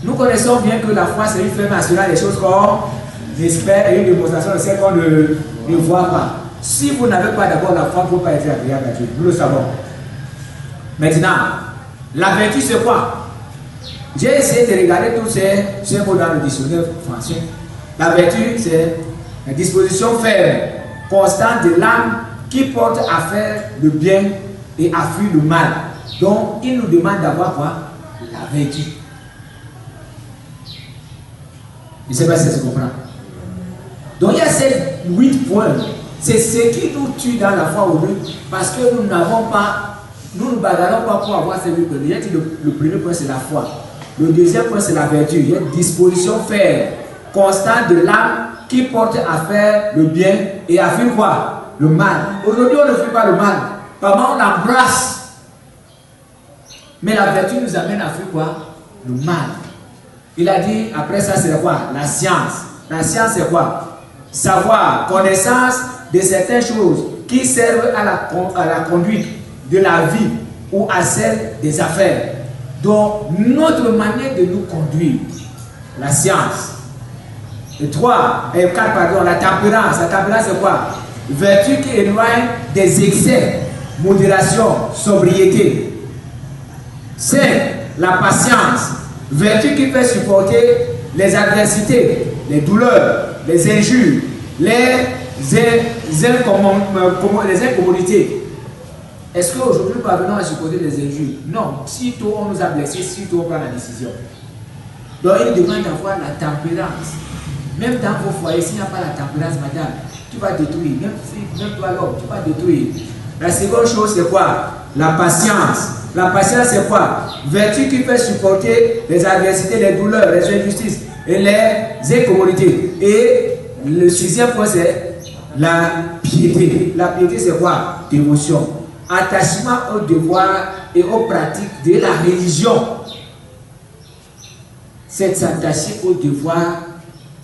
Nous connaissons bien que la foi, c'est une ferme assurance des choses qu'on espère et une démonstration de celles qu'on ne voit pas. Si vous n'avez pas d'abord la foi, vous ne pouvez pas être agréable à Dieu. Nous le savons. Maintenant, la vertu, c'est quoi? J'ai essayé de regarder tous ces mots dans le dictionnaire français. La vertu, c'est la disposition ferme, constante de l'âme qui porte à faire le bien et à fuir le mal. Donc, il nous demande d'avoir quoi? La vertu. Je ne sais pas si ça se comprend. Donc, il y a ces 8 points. C'est ce qui nous tue dans la foi aujourd'hui parce que nous n'avons pas, nous ne bagarrons pas pour avoir ces 8 points. Le premier point, c'est la foi. Le deuxième point, c'est la vertu. Il y a une disposition ferme, constante de l'âme qui porte à faire le bien et à fuir quoi? Le mal. Aujourd'hui, on ne fuit pas le mal. Parfois, on l'embrasse. Mais la vertu nous amène à fuir quoi? Le mal. Il a dit, après ça, c'est quoi? La science. La science, c'est quoi? Savoir, connaissance de certaines choses qui servent à la conduite de la vie ou à celle des affaires. Donc, notre manière de nous conduire, la science. Et 4, pardon, la tempérance. La tempérance, c'est quoi? Vertu qui éloigne des excès, modération, sobriété. 5, la patience. Vertu qui fait supporter les adversités, les douleurs, les injures, les incommodités. Est-ce qu'aujourd'hui nous parvenons à supporter les injures? Non. Sitôt on nous a blessés, sitôt on prend la décision. Donc il demande d'avoir la tempérance. Même dans vos foyers, s'il n'y a pas la tempérance, madame, tu vas détruire. Même toi l'homme, tu vas détruire. La seconde chose, c'est quoi? La patience. La patience, c'est quoi? Vertu qui fait supporter les adversités, les douleurs, les injustices et les incommodités. Et le 6e point, c'est la piété. La piété, c'est quoi? Dévotion. Attachement aux devoirs et aux pratiques de la religion. C'est s'attacher aux devoirs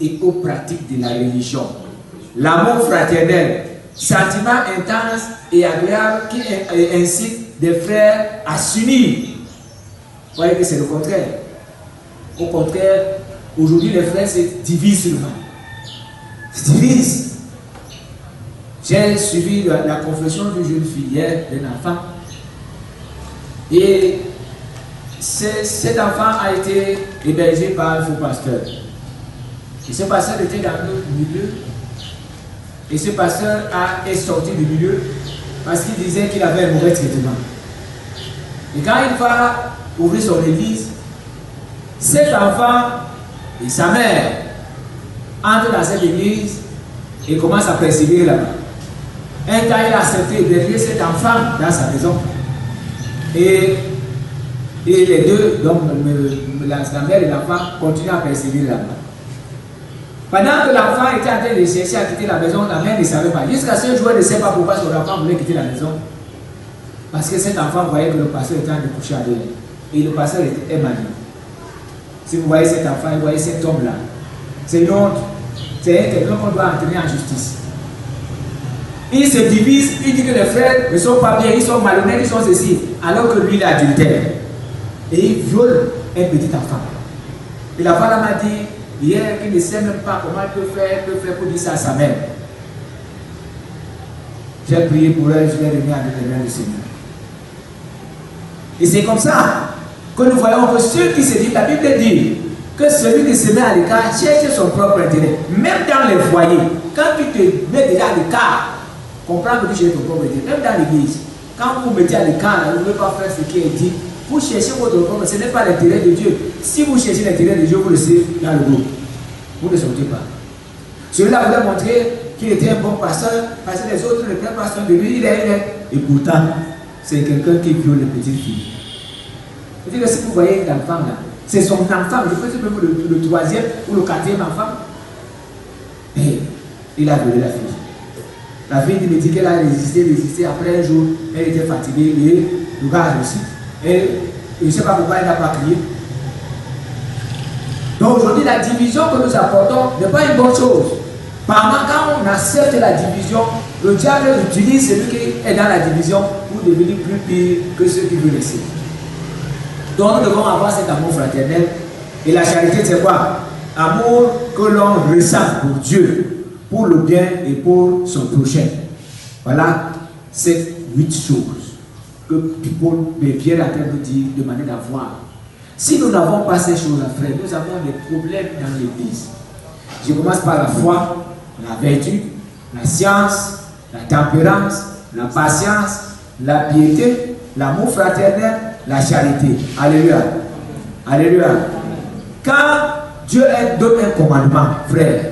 et aux pratiques de la religion. L'amour fraternel, sentiment intense et agréable qui incite des frères à s'unir. Vous voyez que c'est le contraire. Au contraire, aujourd'hui les frères se divisent seulement. Se divisent. J'ai suivi la confession d'une jeune fille hier, d'un enfant. Et cet enfant a été hébergé par un faux pasteur. Et ce pasteur était dans le milieu. Et ce pasteur est sorti du milieu parce qu'il disait qu'il avait un mauvais traitement. Et quand il va ouvrir son église, cet enfant et sa mère entrent dans cette église et commencent à persévérer là-bas. Un temps, il a accepté d'héberger cet enfant dans sa maison. Et les deux, donc la mère et l'enfant, continuent à persévérer là-bas. Pendant que l'enfant était en train de chercher à quitter la maison, la mère ne savait pas. Jusqu'à ce jour, elle ne sait pas pourquoi son enfant voulait quitter la maison. Parce que cet enfant voyait que le pasteur était en train de coucher avec elle. Et le pasteur est marié. Si vous voyez cet enfant, vous voyez cet homme-là. C'est une honte. C'est quelqu'un qu'on doit entraîner en justice. Il se divise, il dit que les frères ne sont pas bien, ils sont malhonnêtes, ils sont ceci. Alors que lui, il est adultère. Et il viole un petit enfant. Et la femme m'a dit hier qu'il ne sait même pas comment il peut faire pour dire ça à sa mère. J'ai prié pour elle, je l'ai remis à l'intérieur du Seigneur. Et c'est comme ça que nous voyons que ceux qui se disent, la Bible dit que celui qui se met à l'écart cherche son propre intérêt. Même dans les foyers, quand tu te mets déjà à l'écart, comprends que tu cherches ton propre intérêt. Même dans l'église, quand vous vous mettez à l'écart, vous ne pouvez pas faire ce qui est dit. Vous cherchez votre propre, ce n'est pas l'intérêt de Dieu. Si vous cherchez l'intérêt de Dieu, vous le savez dans le groupe. Vous ne sortez pas. Celui-là voulait montrer qu'il était un bon pasteur, parce que les autres ne prennent pas soin de lui, il est. Et pourtant, c'est quelqu'un qui viole les petites filles. C'est-à-dire que si vous voyez l'enfant là, c'est son enfant, je pense que même le 3e ou le 4e enfant. Et il a violé la fille. La fille me dit qu'elle a résisté. Après un jour, elle était fatiguée et le gars aussi. Et je ne sais pas pourquoi elle n'a pas crié. Donc aujourd'hui, la division que nous apportons n'est pas une bonne chose. Par contre, quand on accepte la division, le diable utilise celui qui est dans la division pour devenir plus pire que ceux qui veulent laisser. Donc nous devons avoir cet amour fraternel. Et la charité, c'est quoi? Amour que l'on ressent pour Dieu, pour le bien et pour son prochain. Voilà ces 8 choses que Paul vient à nous dire de manière d'avoir. Si nous n'avons pas ces choses-là, frère, nous avons des problèmes dans l'église. Je commence par la foi, la vertu, la science, la tempérance, la patience, la piété, l'amour fraternel, la charité. Alléluia. Alléluia. Quand Dieu donne un commandement, frère,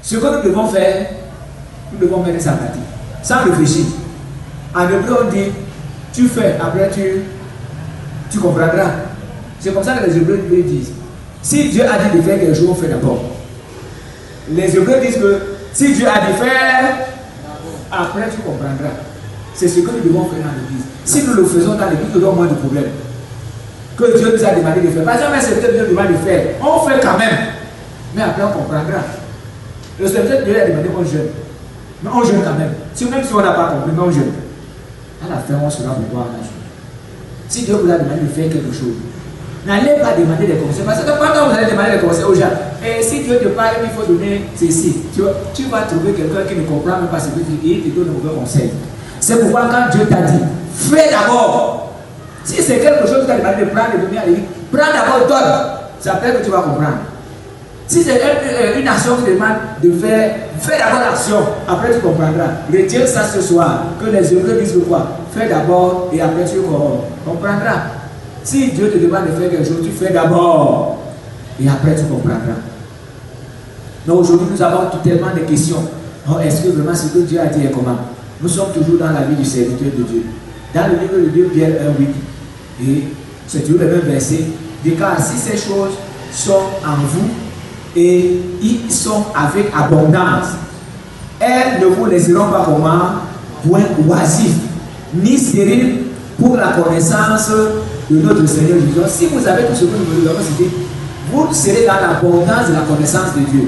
ce que nous devons faire, nous devons mettre ça en pratique, sans réfléchir. En hébreu, on dit, tu fais, après tu comprendras. C'est comme ça que les Hébreux disent. Si Dieu a dit de faire quelque chose, on fait d'abord. Les Hébreux disent que si Dieu a dit faire, après tu comprendras. C'est ce que nous devons faire dans l'église. Si nous le faisons dans l'église, nous aurons moins de problèmes. Que Dieu nous a demandé de faire. Par exemple, un serviteur Dieu demande de faire. On fait quand même. Mais après, on comprendra. Le serviteur Dieu a demandé qu'on jeûne. Mais on jeûne quand même. Même si on n'a pas compris, mais on jeûne. À la fin, on sera pour voir la chose. Si Dieu vous a demandé de faire quelque chose, N'allez pas demander des conseils. Parce que pendant que vous allez demander des conseils aux gens, et si Dieu te parle, il faut donner ceci. Tu vas trouver quelqu'un qui ne comprend même pas ce que tu dis et il te donne un mauvais conseil. C'est pourquoi quand Dieu t'a dit, fais d'abord. Si c'est quelque chose que tu as demandé de prendre et de donner à l'église, prends d'abord, donne. C'est après que tu vas comprendre. Si c'est une action qui demande de faire, fais d'abord l'action, après tu comprendras. Retiens ça ce soir, que les Hébreux disent quoi? Fais d'abord et après tu comprendras. Si Dieu te demande de faire quelque chose, tu fais d'abord et après tu comprendras. Donc aujourd'hui nous avons tellement de questions. Oh, est-ce que vraiment ce que Dieu a dit est comment? Nous sommes toujours dans la vie du serviteur de Dieu. Dans le livre de 2 Pierre 1:8, et c'est toujours le même verset, dit car si ces choses sont en vous et ils sont avec abondance, elles ne vous laisseront pas comment? Point oisif, ni stérile pour la connaissance de notre Seigneur Jésus. Si vous avez tout ce que nous avons cité, vous serez dans l'abondance de la connaissance de Dieu.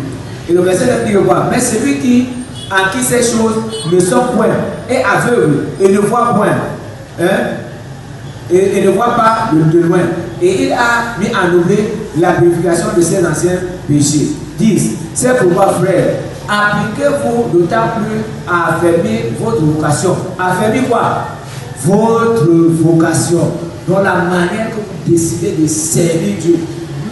Et le verset 9 dit quoi? Mais celui qui, en qui ces choses ne sont point, est aveugle et ne voit point, et ne voit pas de loin. Et il a mis en oubli la purification de ses anciens péchés. 10. C'est pourquoi, frère, appliquez-vous d'autant plus à affermir votre vocation. Affermir quoi? Votre vocation. Dans la manière que vous décidez de servir Dieu.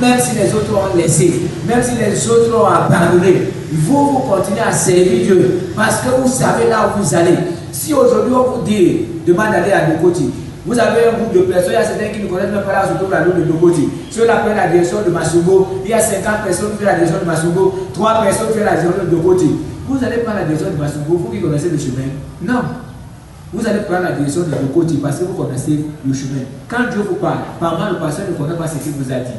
Même si les autres ont laissé, même si les autres ont abandonné, vous continuez à servir Dieu. Parce que vous savez là où vous allez. Si aujourd'hui on vous dit, demande d'aller à Dokoti, vous avez un groupe de personnes, il y a certains qui ne connaissent même pas la surtout la route de Dokoti. Ceux-là prennent la direction de Massogo, il y a 50 personnes qui font la direction de Massogo, 3 personnes qui font la direction de Dokoti. Vous allez prendre la direction de Massogo, vous qui connaissez le chemin. Non. Vous allez prendre la direction de Dokoti parce que vous connaissez le chemin. Quand Dieu vous parle, parfois le pasteur ne connaît pas ce qu'il vous a dit.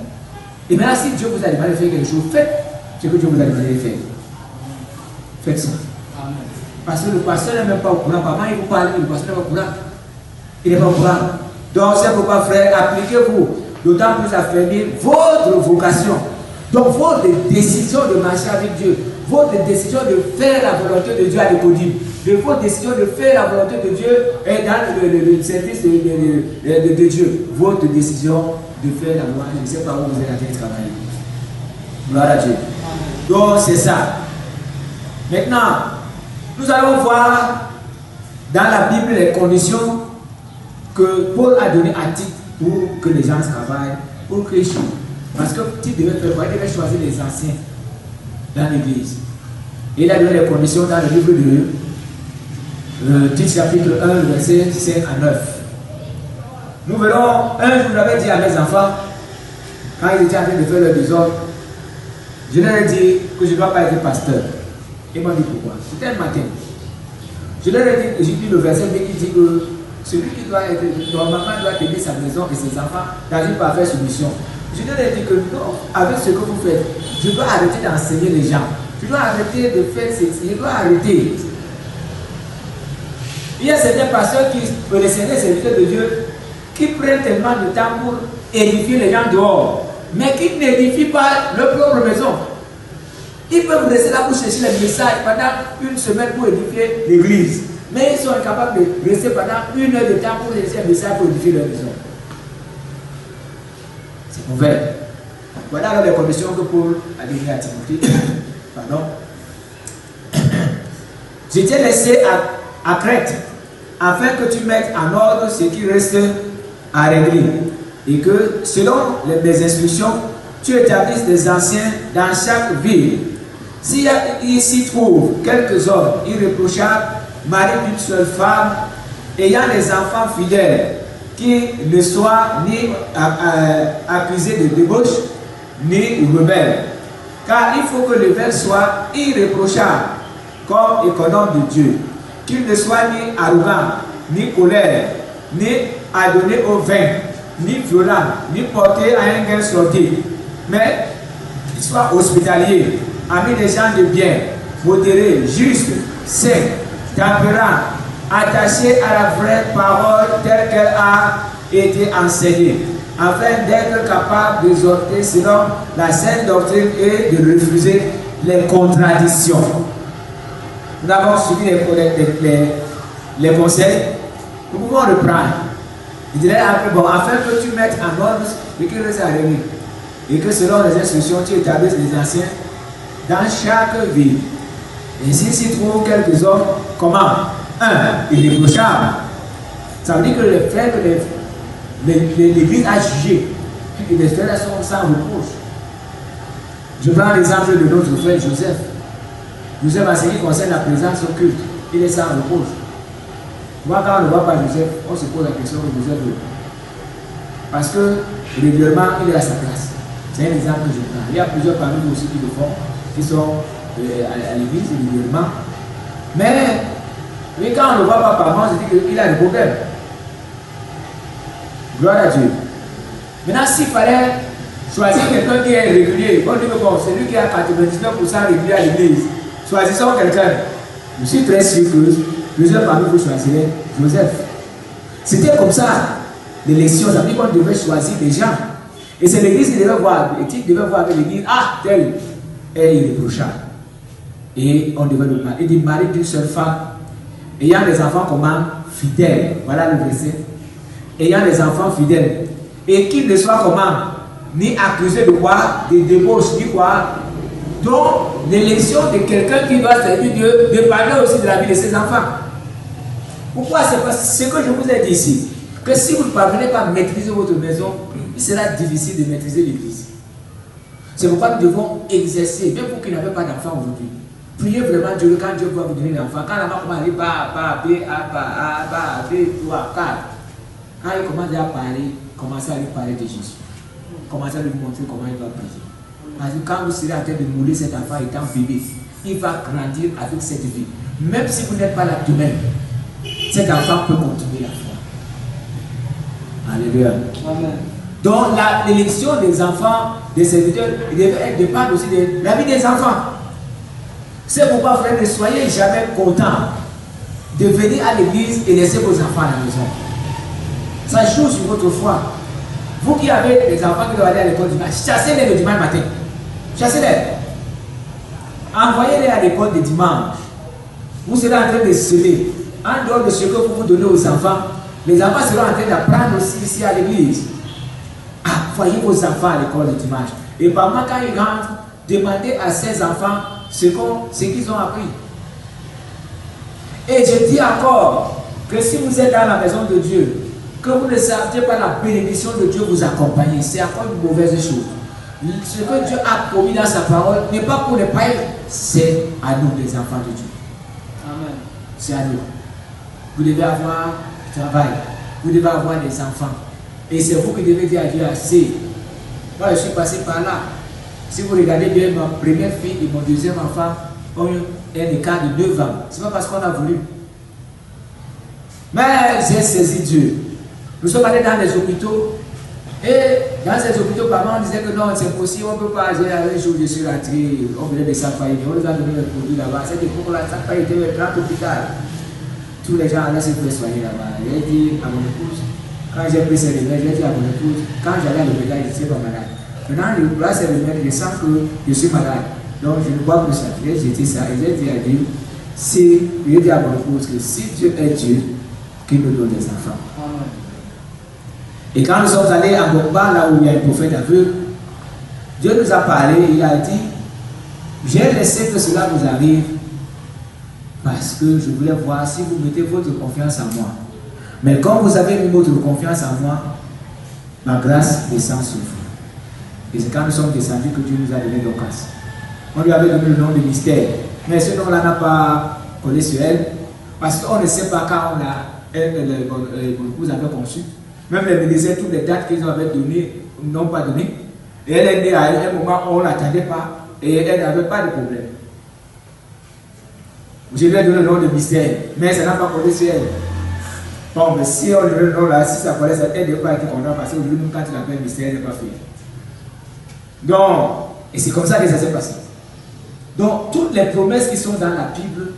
Et maintenant, si Dieu vous a demandé de faire quelque chose, faites ce que Dieu vous a demandé de faire. Faites ça. Parce que le pasteur n'est même pas au courant. Parfois, il vous parle, le pasteur n'est pas au courant. Il n'est pas au courant. Donc, c'est pourquoi, frère, appliquez-vous d'autant plus à affermir votre vocation. Donc, votre décision de marcher avec Dieu, votre décision de faire la volonté de Dieu à l'école, votre décision de faire la volonté de Dieu et dans le service de Dieu, votre décision de faire la volonté, je ne sais pas où vous êtes en train de travailler. Gloire à Dieu. Donc, c'est ça. Maintenant, nous allons voir dans la Bible les conditions que Paul a données à Tite pour que les gens travaillent, pour que parce que Tite devait faire quoi? Il devait choisir les anciens dans l'église. Il a donné les conditions dans le livre de Tite chapitre 1, verset 5 à 9. Nous verrons, je vous l'avais dit à mes enfants, quand ils étaient en train de faire le désordre, je leur ai dit que je ne dois pas être pasteur. Ils m'ont dit pourquoi. C'était un matin. Je leur ai dit, j'ai dit le verset qui dit que celui qui doit être, normalement doit tenir sa maison et ses enfants dans une parfaite soumission. Je leur ai dit que non, avec ce que vous faites, je dois arrêter d'enseigner les gens. Je dois arrêter de faire ceci, je dois arrêter. Il y a certains pasteurs qui, les serviteurs de Dieu, qui prennent tellement de temps pour édifier les gens dehors, mais qui n'édifient pas leur propre maison. Ils peuvent rester là pour chercher les messages pendant une semaine pour édifier l'église. Mais ils sont incapables de rester pendant 1 heure de temps pour chercher les messages pour édifier leur maison. C'est mauvais. Voilà alors les conditions que Paul a données à Timothée. Pardon. Je t'ai laissé à Crète afin que tu mettes en ordre ce qui reste à régler et que selon mes instructions, tu établisses des anciens dans chaque ville. S'il s'y trouve quelques hommes irréprochables, mariés d'une seule femme, ayant des enfants fidèles, qui ne soient ni accusés de débauche, ni rebelles. Car il faut que le verbe soit irréprochable, comme économe de Dieu, qu'il ne soit ni arrogant, ni colère, ni adonné au vin, ni violent, ni porté à un gain sorti, mais qu'il soit hospitalier, ami des gens de bien, modéré, juste, sec, tempérant, attaché à la vraie parole telle qu'elle a été enseignée, afin d'être capable d'exhorter selon la sainte doctrine et de refuser les contradictions. Nous avons suivi les conseils. Nous pouvons reprendre. Il dirait après, bon, afin que tu mettes en ordre et que les arrivé. Et que selon les instructions, tu établisses les anciens dans chaque ville. Et s'il trouve quelques hommes, comment? Irréprochables. Ça veut dire que les frères que l'Église a jugé, et les frères sont sans reproche. Je prends l'exemple de notre frère Joseph. Joseph, en ce qui concerne la présence au culte, il est sans reproche. Moi, quand on ne voit pas Joseph, on se pose la question de Joseph. Parce que régulièrement, il est à sa place. C'est un exemple que je prends. Il y a plusieurs parmi nous aussi qui le font, qui sont à l'église régulièrement. Mais quand on ne le voit pas par moi, je dis qu'il a des problèmes. Gloire à Dieu. Maintenant, s'il fallait choisir quelqu'un qui est régulier, on dit que bon, c'est lui qui a 99% régulier à l'église. Choisissons quelqu'un. Je suis très sûr que plusieurs parmi vous choisirez Joseph. C'était comme ça, l'élection. Ça veut dire qu'on devait choisir des gens. Et c'est l'église qui devait voir, l'éthique devait voir avec l'église, ah, tel est irréprochable. Et on devait le marier. Il dit marier d'une seule femme, ayant des enfants comment? Fidèles. Voilà le verset. Ayant des enfants fidèles. Et qu'il ne soit comment? Ni accusé de quoi? De débauche, ni quoi? Donc, l'élection de quelqu'un qui va servir Dieu dépendait aussi de la vie de ses enfants. Pourquoi? C'est parce que ce que je vous ai dit ici, que si vous ne parvenez pas à maîtriser votre maison, il sera difficile de maîtriser l'église. C'est pourquoi nous devons exercer, même pour qui n'avez pas d'enfant aujourd'hui. Priez vraiment Dieu quand Dieu va vous donner l'enfant. Quand l'enfant commence à dire B, 3, 4, quand il commence à parler, commencez à lui parler de Jésus. Commencez à lui montrer comment il va prier. Parce que quand vous serez en train de mouler cet enfant étant bébé, il va grandir avec cette vie. Même si vous n'êtes pas là demain, cet enfant peut continuer la foi. Alléluia. Amen. Donc l'élection des enfants, des serviteurs, dépend aussi de la vie des enfants. C'est pourquoi, frère, ne soyez jamais contents de venir à l'église et laisser vos enfants à la maison. Ça joue sur votre foi. Vous qui avez des enfants qui doivent aller à l'école dimanche, chassez-les le dimanche matin. Chassez-les. Envoyez-les à l'école de dimanche. Vous serez en train de sceller. En dehors de ce que vous donnez aux enfants, les enfants seront en train d'apprendre aussi ici à l'église. Voyez vos enfants à l'école de dimanche. Et par moi, quand ils rentrent, demandez à ces enfants ce qu'ils ont appris. Et je dis encore que si vous êtes dans la maison de Dieu, que vous ne savez pas la bénédiction de Dieu vous accompagner, c'est encore une mauvaise chose. Ce que Dieu a promis dans sa parole n'est pas pour les païens, c'est à nous, les enfants de Dieu. Amen. C'est à nous. Vous devez avoir du travail, vous devez avoir des enfants. Et c'est vous qui devez dire à Dieu assez. Moi, je suis passé par là. Si vous regardez bien, ma première fille et mon deuxième enfant ont eu un écart de 9 ans. Ce n'est pas parce qu'on a voulu. Mais j'ai saisi Dieu. Nous sommes allés dans les hôpitaux. Et dans ces hôpitaux, parents disaient que non, c'est possible, on ne peut pas. Un jour, je suis rentré, on venait de Safaï, on nous a donné les produits là-bas. Cette époque-là, Safaï était un grand hôpital. Tous les gens allaient se faire soigner là-bas. J'ai dit à mon épouse, quand j'ai pris ces remèdes, j'ai dit à mon épouse, quand j'allais à l'hôpital, je n'étais pas malade. Maintenant, je bois ces remèdes, je sens que je suis malade. Donc, je ne bois plus ça. J'ai jeté ça et j'ai dit à Dieu, j'ai dit à mon épouse que si Dieu est Dieu, qu'il nous donne des enfants. Amen. Et quand nous sommes allés à Bomba, là où il y a un prophète aveugle, Dieu nous a parlé, il a dit, j'ai laissé que cela vous arrive parce que je voulais voir si vous mettez votre confiance en moi. Mais quand vous avez mis votre confiance en moi, ma grâce descend sur vous. Et c'est quand nous sommes descendus que Dieu nous a donné l'occasion. On lui avait donné le nom de mystère. Mais ce nom-là n'a pas collé sur elle. Parce qu'on ne sait pas quand mon épouse avait conçu. Même les médecins, toutes les dates qu'ils avaient données, n'ont pas donné. Et elle est née à un moment où on ne l'attendait pas. Et elle n'avait pas de problème. Je lui ai donné le nom de mystère. Mais ça n'a pas collé sur elle. Bon, mais si on lui donne le nom là, si ça collait, elle ne pas être contente parce que nous, quand il appelle mystère, elle n'est pas fait. Donc, et c'est comme ça que ça s'est passé. Donc, toutes les promesses qui sont dans la Bible,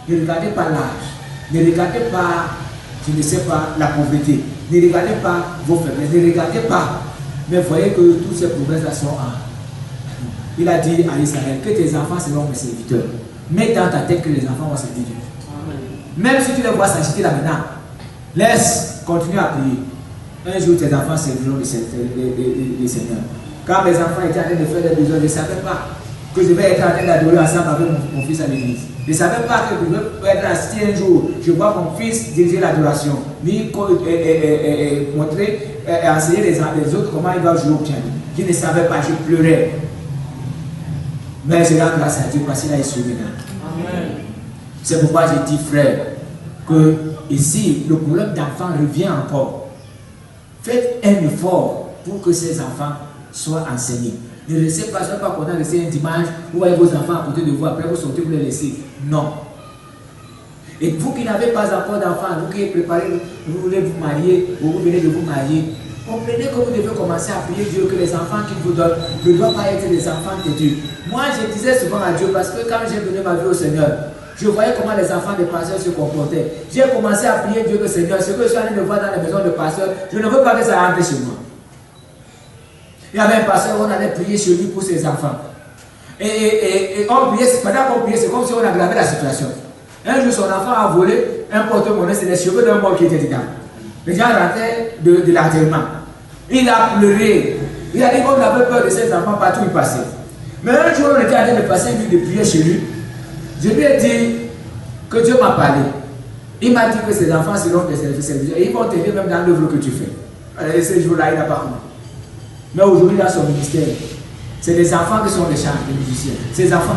ne regardez pas l'âge, ne regardez pas, je ne sais pas, la pauvreté, ne regardez pas vos faiblesses, ne regardez pas, mais voyez que toutes ces promesses-là sont en. Il a dit à Israël que tes enfants seront mes serviteurs. Mets dans ta tête que les enfants vont servir Dieu. Même si tu les vois s'agiter là maintenant, laisse, continue à prier. Un jour, tes enfants serviront le Seigneur. Quand mes enfants étaient en train de faire des besoins, je ne savais pas que je vais être en train d'adorer ensemble avec mon fils à l'église. Je ne savais pas que je vais être assis un jour. Je vois mon fils diriger l'adoration, lui montrer, enseigner les autres comment il va jouer au piano. Je ne savais pas, je pleurais. Mais je rends grâce à Dieu parce qu'il a essuyé mes larmes. C'est pourquoi j'ai dit, frère, que ici, le problème d'enfant revient encore. Faites un effort pour que ces enfants soient enseignés. Ne laissez pas, soyez pas content de laisser un dimanche, vous voyez vos enfants à côté de vous, après vous sortez, vous les laissez. Non. Et vous qui n'avez pas encore d'enfants, vous qui êtes préparés, vous voulez vous marier, ou vous venez de vous marier, comprenez que vous devez commencer à prier Dieu, que les enfants qu'il vous donne ne doivent pas être des enfants têtus. Moi, je disais souvent à Dieu, parce que quand j'ai donné ma vie au Seigneur, je voyais comment les enfants des pasteurs se comportaient. J'ai commencé à prier Dieu que Seigneur, ce que je suis en train de voir dans les maisons de pasteurs, je ne veux pas que ça rentre chez moi. Il y avait un pasteur, on allait prier chez lui pour ses enfants. Et on priait, pendant qu'on priait, c'est comme si on aggravait la situation. Un jour, son enfant a volé un porte-monnaie, c'est les cheveux d'un mort qui était dedans. Les gens rentraient de l'enterrement. Il a pleuré. Il a dit qu'on avait peur de ses enfants partout où il passait. Mais un jour, on était en train de passer une nuit de prière chez lui. Je lui ai dit que Dieu m'a parlé. Il m'a dit que ses enfants seront des serviteurs et ils vont t'aider même dans l'œuvre que tu fais. Et ce jour-là, il n'a pas compris. Mais aujourd'hui, dans son ministère, c'est les enfants qui sont les chants, les musiciens. Ces enfants.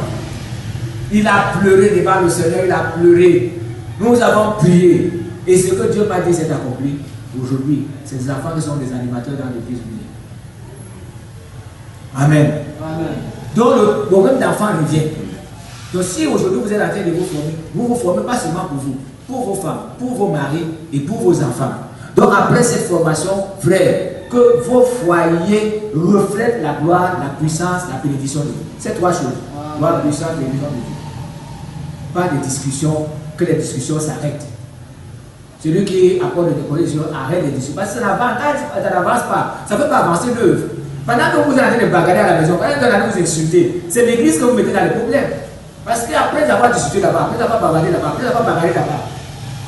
Il a pleuré devant le Seigneur, il a pleuré. Nous avons prié. Et ce que Dieu m'a dit s'est accompli. Aujourd'hui, c'est les enfants qui sont des animateurs dans l'église. Amen. Amen. Donc le problème d'enfant revient. Donc si aujourd'hui vous êtes en train de vous formez pas seulement pour vos femmes, pour vos maris et pour vos enfants. Donc après cette formation, frère, que vos foyers reflètent la gloire, la puissance, la bénédiction de Dieu. Ces trois choses. Gloire, puissance, bénédiction de Dieu. Pas de discussion, que les discussions s'arrêtent. Celui qui apporte des corrections arrête les discussions. Parce que ça n'avance pas. Ça ne peut pas avancer l'œuvre. Pendant que vous êtes en train de bagarrer à la maison, pendant que vous êtes en train de vous insulter, c'est l'église que vous mettez dans les problèmes. Parce qu'après avoir discuté là-bas, après avoir bagarré là-bas, après avoir bagarré là-bas,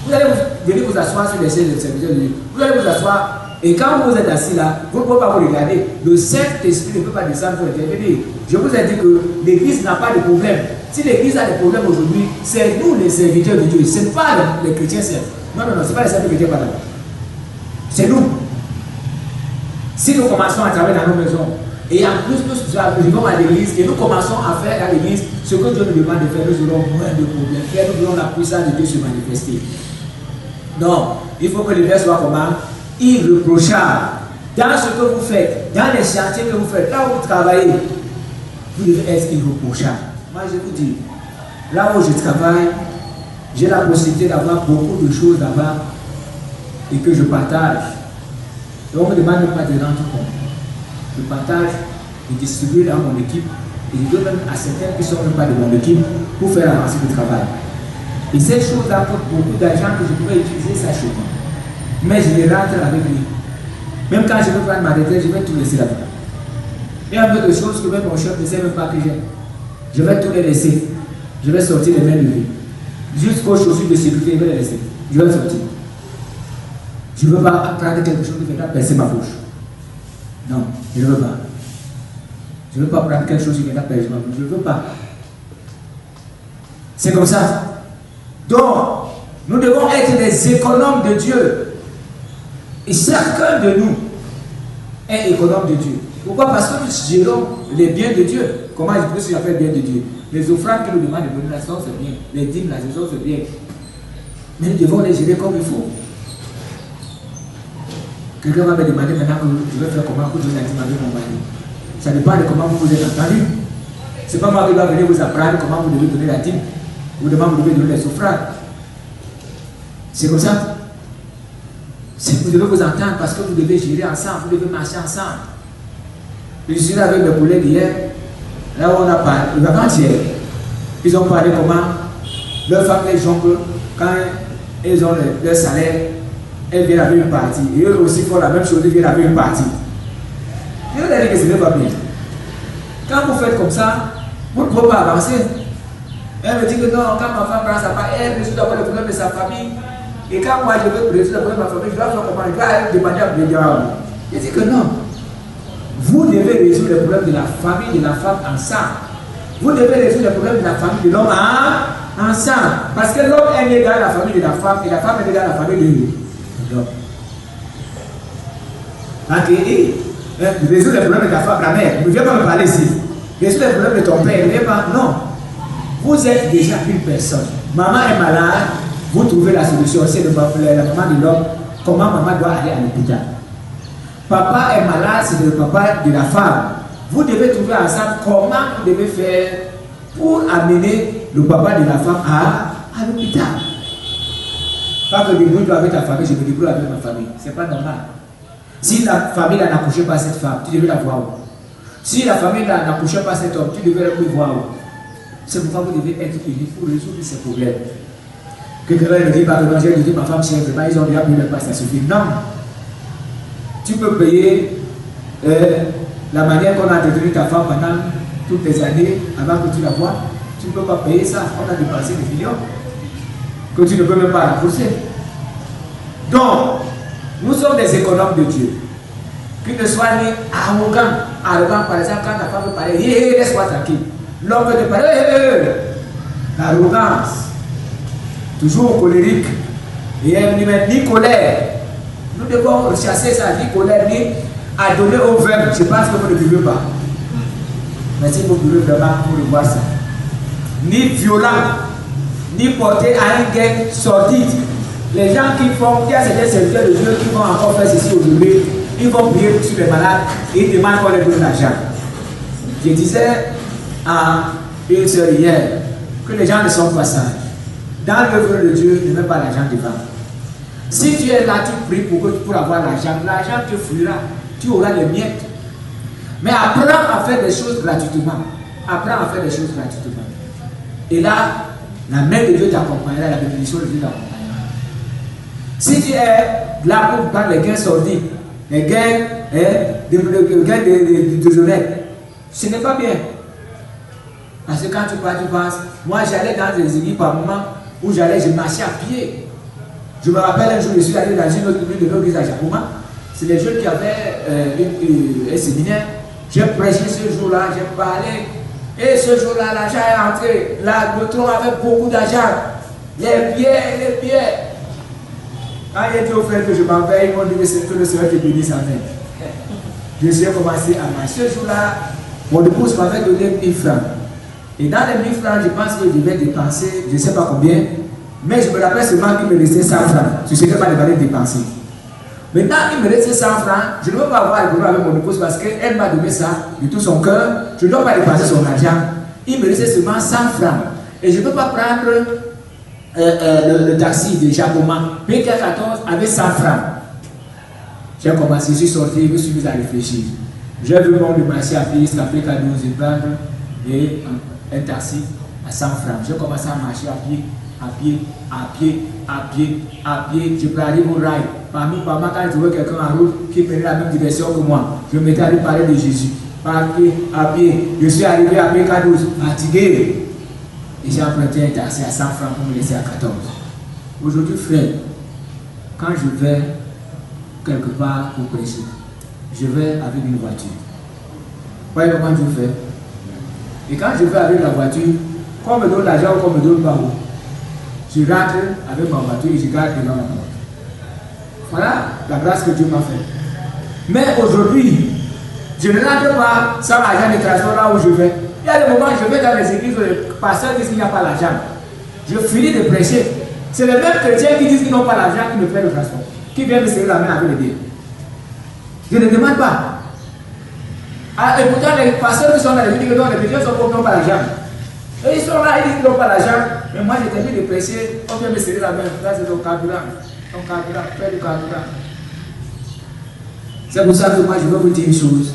vous allez venir vous asseoir sur les chaises de serviteurs de Dieu. Vous allez vous asseoir. Et quand vous êtes assis là, vous ne pouvez pas vous regarder. Le Saint-Esprit ne peut pas descendre pour intervenir. Je vous ai dit que l'église n'a pas de problème. Si l'église a des problèmes aujourd'hui, c'est nous les serviteurs de Dieu. Ce n'est pas les chrétiens seuls. Non, ce n'est pas les serviteurs chrétiens par là. C'est nous. Si nous commençons à travailler dans nos maisons, et en plus nous arrivons à l'église et nous commençons à faire à l'église ce que Dieu nous demande de faire, nous aurons moins de problèmes. Nous aurons la puissance de Dieu se manifester. Donc, il faut que le verset soit comment? Irréprochable. Dans ce que vous faites, dans les chantiers que vous faites, là où vous travaillez, vous devez être irréprochable. Moi, je vous dis, là où je travaille, j'ai la possibilité d'avoir beaucoup de choses là-bas et que je partage. Et on me demande même pas de rendre compte. Je partage, je distribue dans mon équipe et je donne même à certains qui ne sont même pas de mon équipe pour faire avancer le travail. Et cette chose-là coûte beaucoup d'argent que je pourrais utiliser ça chez moi. Mais je les rentre avec lui. Même quand je veux prendre ma retraite, je vais tout laisser là-bas. Il y a un peu de choses que même mon chef ne sait même pas que j'ai. Je vais tout les laisser. Je vais sortir les mains levées. Jusqu'aux chaussures de sécurité, je vais les laisser. Je vais sortir. Je ne veux pas prendre quelque chose qui va percer ma bouche. Non, je ne veux pas. Je ne veux pas prendre quelque chose qui va percer ma bouche. Je ne veux pas. C'est comme ça. Donc, nous devons être des économes de Dieu. Et chacun de nous est économe de Dieu. Pourquoi? Parce que nous gérons les biens de Dieu. Comment je peux dire les biens de Dieu? Les offrandes que nous demandent de donner la saison, c'est bien. Les dîmes, la saison, c'est bien. Mais nous devons les gérer comme il faut. Quelqu'un va me demander maintenant que je vais faire comment pour donner la dîme avec mon mari. Ça dépend de comment vous vous êtes entendu. Ce n'est pas moi qui dois venir vous apprendre comment vous devez donner la dîme ou comment vous devez donner les offrandes. C'est comme ça. Vous devez vous entendre parce que vous devez gérer ensemble, vous devez marcher ensemble. Je suis là avec mes collègues hier, là où on a parlé, les vacances hier, ils ont parlé comment leurs femmes, les gens, quand ils ont leur salaire, elles viennent avec une partie. Et eux aussi font la même chose, ils viennent avec une partie. Je veux dire que ce n'est pas bien. Quand vous faites comme ça, vous ne pouvez pas avancer. Elle me dit que non, quand ma femme prend sa part, elle résout d'abord le problème de sa famille. Et quand moi je veux résoudre le problème de ma famille, je dois faire comment? Je dois demander à Dieu. Il dit que non. Vous devez résoudre le problème de la famille, de la femme ensemble. Vous devez résoudre le problème de la famille, de l'homme ensemble. Parce que l'homme est né dans la famille de la femme et la femme est née dans la famille de l'homme. Donc, résoudre le problème de ta femme, la mère. Ne viens pas me parler ici. Résoudre le problème de ton père. Non. Vous êtes déjà une personne. Maman est malade, vous trouvez la solution. C'est la maman de l'homme. Comment maman doit aller à l'hôpital. Papa est malade, c'est le papa de la femme. Vous devez trouver ensemble comment vous devez faire pour amener le papa de la femme à l'hôpital. Pas que je me débrouille avec ta famille, je me débrouille avec ma famille. C'est pas normal. Si la famille n'accouchait pas cette femme, tu devais la voir où? Si la famille n'accouchait pas cet homme, tu devais le voir où? C'est pourquoi vous devez être unis pour résoudre ces problèmes. Quelqu'un ne dit pas que j'ai dit ma femme chère, ils ont déjà pris le pas, ça suffit. Non. Tu peux payer la manière qu'on a entretenu ta femme pendant toutes les années avant que tu la vois. Tu ne peux pas payer ça. On a dépensé des millions que tu ne peux même pas rembourser. Donc, nous sommes des économes de Dieu. Qu'ils ne soient ni arrogants, par exemple, quand ta femme veut parler, laisse-moi tranquille. L'homme veut te parler, l'arrogance, toujours colérique, et ni colère. Nous devons chasser ça, ni colère, ni à donner au verbe. Je pense que vous ne vivez pas. Mais si vous pouvez vraiment pour voir ça. Ni violent, ni porté à une guerre sordide. Les gens qui font, il y a certains serviteurs de Dieu qui vont encore faire ceci aujourd'hui, ils vont prier sur les malades et ils demandent qu'on leur donne l'argent. Je disais à une sœur hier que les gens ne sont pas sages. Dans l'œuvre de Dieu, ne mets pas l'argent devant. Si tu es là, tu pries pour avoir l'argent te fuira, tu auras les miettes. Mais apprends à faire des choses gratuitement. Apprends à faire des choses gratuitement. Et là, la main de Dieu t'accompagnera, la bénédiction de Dieu t'accompagnera. Si tu es là pour prendre les gains sordides, les gains déshonnêtes, ce n'est pas bien. Parce que quand tu pars, tu passes. Moi, j'allais dans des églises par moment où je marchais à pied. Je me rappelle un jour, je suis allé dans une autre église de notre église à Jacouma. C'est les jeunes qui avaient un séminaire. J'ai prêché ce jour-là, j'ai parlé. Et ce jour-là, l'argent est entré. Là, le tronc avait beaucoup d'argent. Les pieds. Quand il a dit au frère que je m'en vais, ils m'ont dit que le Seigneur te bénisse en main. Je suis commencé à marcher. Ce jour-là, mon épouse m'avait donné 1000 francs. Et dans les 1000 francs, je pense que je vais dépenser, je ne sais pas combien, mais je me rappelle seulement qu'il me restait 100 francs. Je ne sais pas les valeurs dépenser. Maintenant, il me restait 100 francs. Je ne veux pas avoir le problème avec mon épouse parce qu'elle m'a donné ça de tout son cœur. Je ne dois pas dépenser son argent. Il me restait seulement 100 francs. Et je ne peux pas prendre le taxi de Jacouma, Péter 14 avec 100 francs. J'ai commencé, je suis sorti, je me suis mis à réfléchir. J'ai vu mon marché à pied, ça fait 12 et prendre un taxi à 100 francs. J'ai commencé à marcher à pied. Je peux arriver au rail. Parmi quand je trouvais quelqu'un en route qui prenait la même direction que moi, je m'étais allé parler de Jésus. À pied. Je suis arrivé à Pécadouz, fatigué. Et j'ai emprunté un taxi à 100 francs pour me laisser à 14. Aujourd'hui, frère, quand je vais quelque part pour prêcher, je vais avec une voiture. Voyez comment je fais. Et quand je vais avec la voiture, qu'on me donne l'argent ou qu'on me donne pas, je rentre avec ma voiture et je garde devant ma porte. Voilà la grâce que Dieu m'a faite. Mais aujourd'hui, je ne rentre pas sans l'argent de transport là où je vais. Il y a des moments où je vais dans les églises où les pasteurs disent qu'il n'y a pas l'argent. Je finis de prêcher. C'est les mêmes chrétiens qui disent qu'ils n'ont pas l'argent qui me prennent le transport, qui viennent me serrer la main avec les biens. Je ne demande pas. Ah, et pourtant, les pasteurs qui sont dans les églises, les chrétiens n'ont pas l'argent. Et ils sont là, ils disent qu'ils n'ont pas l'argent. Mais moi, j'ai terminé de prêcher, on vient me serrer la main. Là, c'est ton carburant. Ton carburant, fais du carburant. C'est pour ça que moi, je veux vous dire une chose.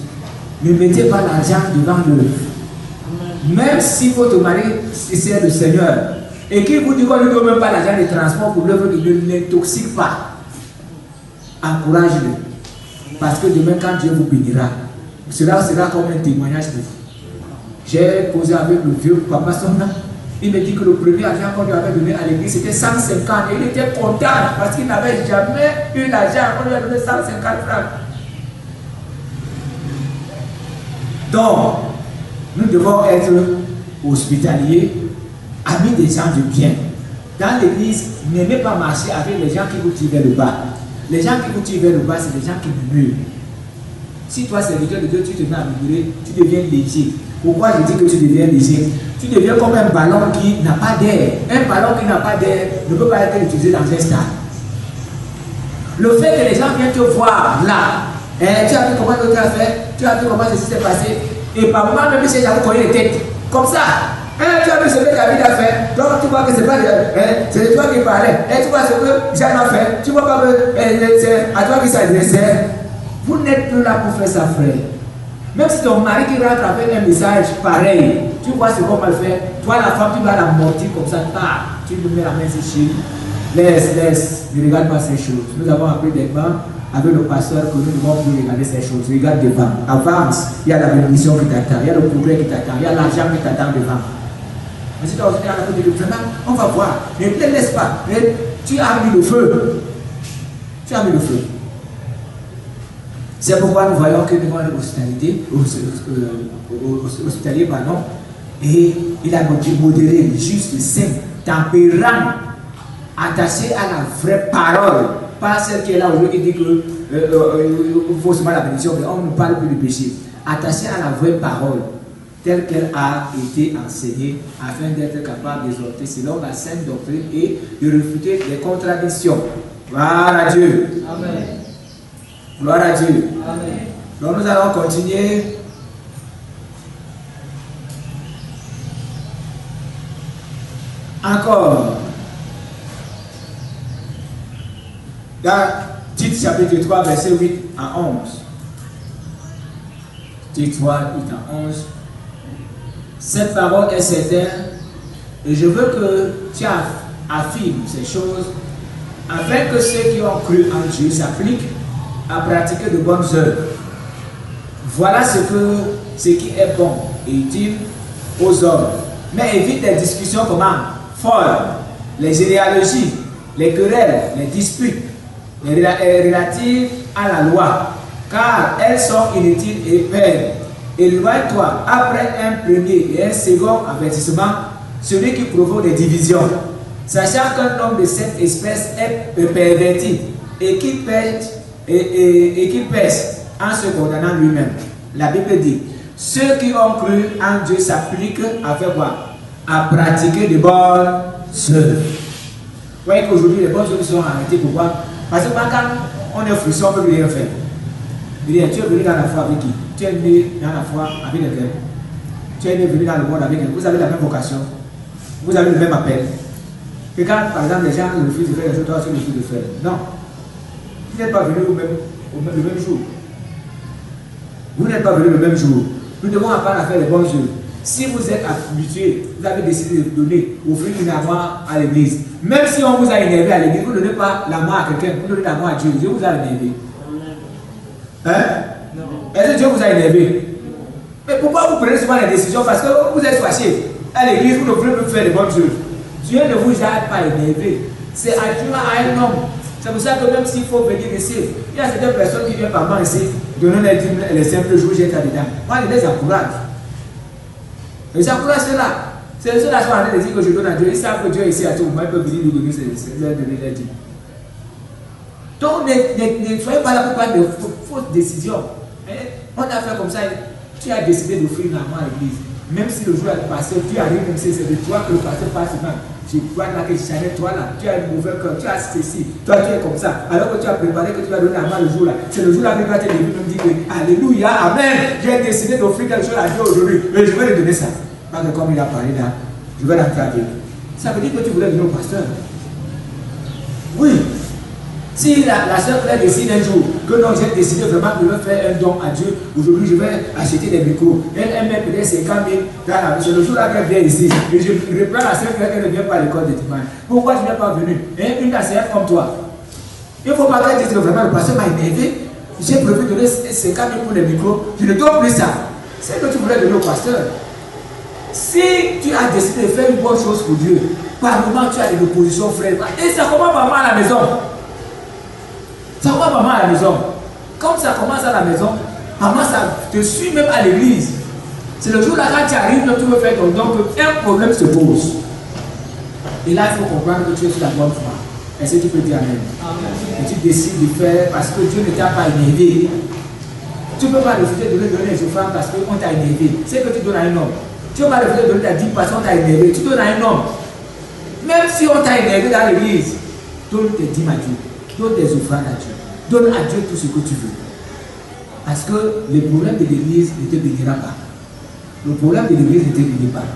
Ne mettez pas l'argent devant l'œuvre. Même si votre mari c'est le Seigneur et qu'il vous dit qu'on ne donne même pas l'argent de transport pour l'œuvre, ne l'intoxique pas. Encouragez-le. Parce que demain, quand Dieu vous bénira, cela sera comme un témoignage pour vous. J'ai causé avec le vieux papa Sonna. Il me dit que le premier argent qu'on lui avait donné à l'église, c'était 150. Et il était content parce qu'il n'avait jamais eu l'argent. On lui a donné 150 francs. Donc, nous devons être hospitaliers, amis des gens de bien. Dans l'église, n'aimez pas marcher avec les gens qui vous tirent vers le bas. Les gens qui vous tirent vers le bas, c'est les gens qui murmurent. Si toi, serviteur de Dieu, tu te mets à murmurer, tu deviens léger. Pourquoi je dis que tu deviens léger? Tu deviens comme un ballon qui n'a pas d'air. Un ballon qui n'a pas d'air ne peut pas être utilisé dans un stade. Le fait que les gens viennent te voir là, tu as vu comment l'autre a fait, tu as vu comment ceci s'est passé, et par moment même si j'avais connu les têtes, comme ça. Tu as vu ce que David a fait, donc tu vois que c'est pas c'est de toi qui parlais, tu vois ce que Jeanne a fait, tu vois pas que c'est à toi qui s'adressait. Vous n'êtes plus là pour faire ça, frère. Même si ton mari qui rentre avec un message pareil, tu vois ce qu'on va faire, toi la femme tu vas la mortir comme ça, tu lui mets la main sur le laisse, ne regarde pas ces choses. Nous avons appris des mains avec le pasteur que nous ne devons plus regarder ces choses. Regarde devant, avance, il y a la bénédiction qui t'attend, il y a le progrès qui t'attend, il y a l'argent qui t'attend devant. Mais si tu as aujourd'hui à la côté de vraiment, on va voir. Ne te laisse pas. Tu as mis le feu. Tu as mis le feu. C'est pourquoi nous voyons que nous devons aller hospitalier, pardon. Et il a modéré, juste, saint, tempérant, attaché à la vraie parole. Pas celle qui est là aujourd'hui qui dit que faut seulement la bénédiction, mais on ne parle plus du péché. Attaché à la vraie parole, telle qu'elle a été enseignée, afin d'être capable d'exhorter selon la sainte doctrine et de refuter les contradictions. Gloire à Dieu. Amen. Gloire à Dieu. Amen. Donc nous allons continuer. Encore. Dans Tite chapitre 3, verset 8 à 11. Tite 3, 8 à 11. Cette parole est certaine et je veux que tu affirmes ces choses afin que ceux qui ont cru en Dieu s'appliquent à pratiquer de bonnes œuvres. Voilà ce qui est bon et utile aux hommes. Mais évite les discussions folles, les généalogies, les querelles, les disputes, les relatives à la loi, car elles sont inutiles et vaines. Éloigne-toi après un premier et un second avertissement, celui qui provoque des divisions, sachant qu'un homme de cette espèce est perverti et qui pêche en se condamnant lui-même. La Bible dit, ceux qui ont cru en Dieu s'appliquent à faire quoi? À pratiquer de bonnes œuvres. Vous voyez qu'aujourd'hui les bonnes œuvres sont arrêtées. Pourquoi? Parce que quand on est frustré, on ne peut rien faire. Tu es venu dans la foi avec qui? Tu es né dans la foi avec quelqu'un. Tu es venu dans le monde avec quelqu'un. Vous avez la même vocation. Vous avez le même appel. Et quand, par exemple, les gens refusent de faire les choses, toi tu refuses de faire. Non. Vous n'êtes pas venu le même jour. Vous n'êtes pas venu le même jour. Nous devons apprendre à faire les bonnes choses. Si vous êtes habitué, vous avez décidé de donner, offrir une amour à l'église. Même si on vous a énervé à l'église, vous ne donnez pas l'amour à quelqu'un, vous donnez l'amour à Dieu. Dieu vous a énervé. Hein? Est-ce que Dieu vous a énervé? Mais pourquoi vous prenez souvent les décisions? Parce que vous êtes fâché. À l'église, vous ne voulez plus faire les bonnes choses. Dieu ne vous a pas énervé. C'est adjoint à un homme. C'est pour ça que même s'il faut venir ici, il y a certaines personnes qui viennent par moi ici, donner les simples jours, j'ai été dedans. Moi, je les encourage. Je les encourage ceux-là. C'est ceux-là qui sont en train de dire que je donne à Dieu. Ils savent que Dieu est ici à tout moment, ils peuvent venir nous donner leur dîme. Donc, ne soyez pas là pour prendre de fausses décisions. On a fait comme ça, tu as décidé d'offrir une amour à l'église. Même si le jour est passé, tu arrives comme si c'est de toi que le pasteur passe même. Je vois là que jamais toi là, tu as un mauvais cœur, tu as ceci, toi tu es comme ça. Alors que tu as préparé que tu vas donner à moi le jour là. C'est le jour là que tu vas te lever et me dire que Alléluia, Amen. J'ai décidé d'offrir quelque chose à Dieu aujourd'hui. Mais je vais lui donner ça. Parce que comme il a parlé là, je vais rentrer avec. Ça veut dire que tu voulais donner au pasteur. Oui. Si la soeur voulait décider un jour que non, j'ai décidé vraiment de faire un don à Dieu, aujourd'hui je vais acheter des micros. Elle met peut-être 50 000 dans la vie. C'est le jour là qu'elle vient ici. Et je reprends la soeur qu'elle ne vient pas à l'école de dimanche. Pourquoi je n'ai pas venu? Une enseignante comme toi. Il ne faut pas qu'elle dise que vraiment le pasteur m'a énervé. J'ai prévu de donner 50 000 pour les micros. Je ne donne plus ça. C'est que tu voulais donner au pasteur. Si tu as décidé de faire une bonne chose pour Dieu, par moment tu as des oppositions, frère. Et ça commence par moi à la maison. Ça commence par moi à la maison. Comme ça commence à la maison, maman, ça te suit même à l'église. C'est le jour là quand tu arrives, tu veux faire ton don, qu'un problème se pose. Et là, il faut comprendre que tu es sur la bonne voie. Est-ce que tu peux dire Amen? Et tu décides de faire parce que Dieu ne t'a pas énervé. Tu ne peux pas refuser de donner les offrandes parce qu'on t'a énervé. C'est que tu donnes à un homme. Tu ne peux pas refuser de donner ta dîme parce qu'on t'a énervé. Tu donnes à un homme. Même si on t'a énervé dans l'église, donne tes dîmes à Dieu. Donne tes offrandes à Dieu. Donne à Dieu tout ce que tu veux. Parce que le problème de l'église ne te bénira pas. Le problème de l'église ne te bénira pas.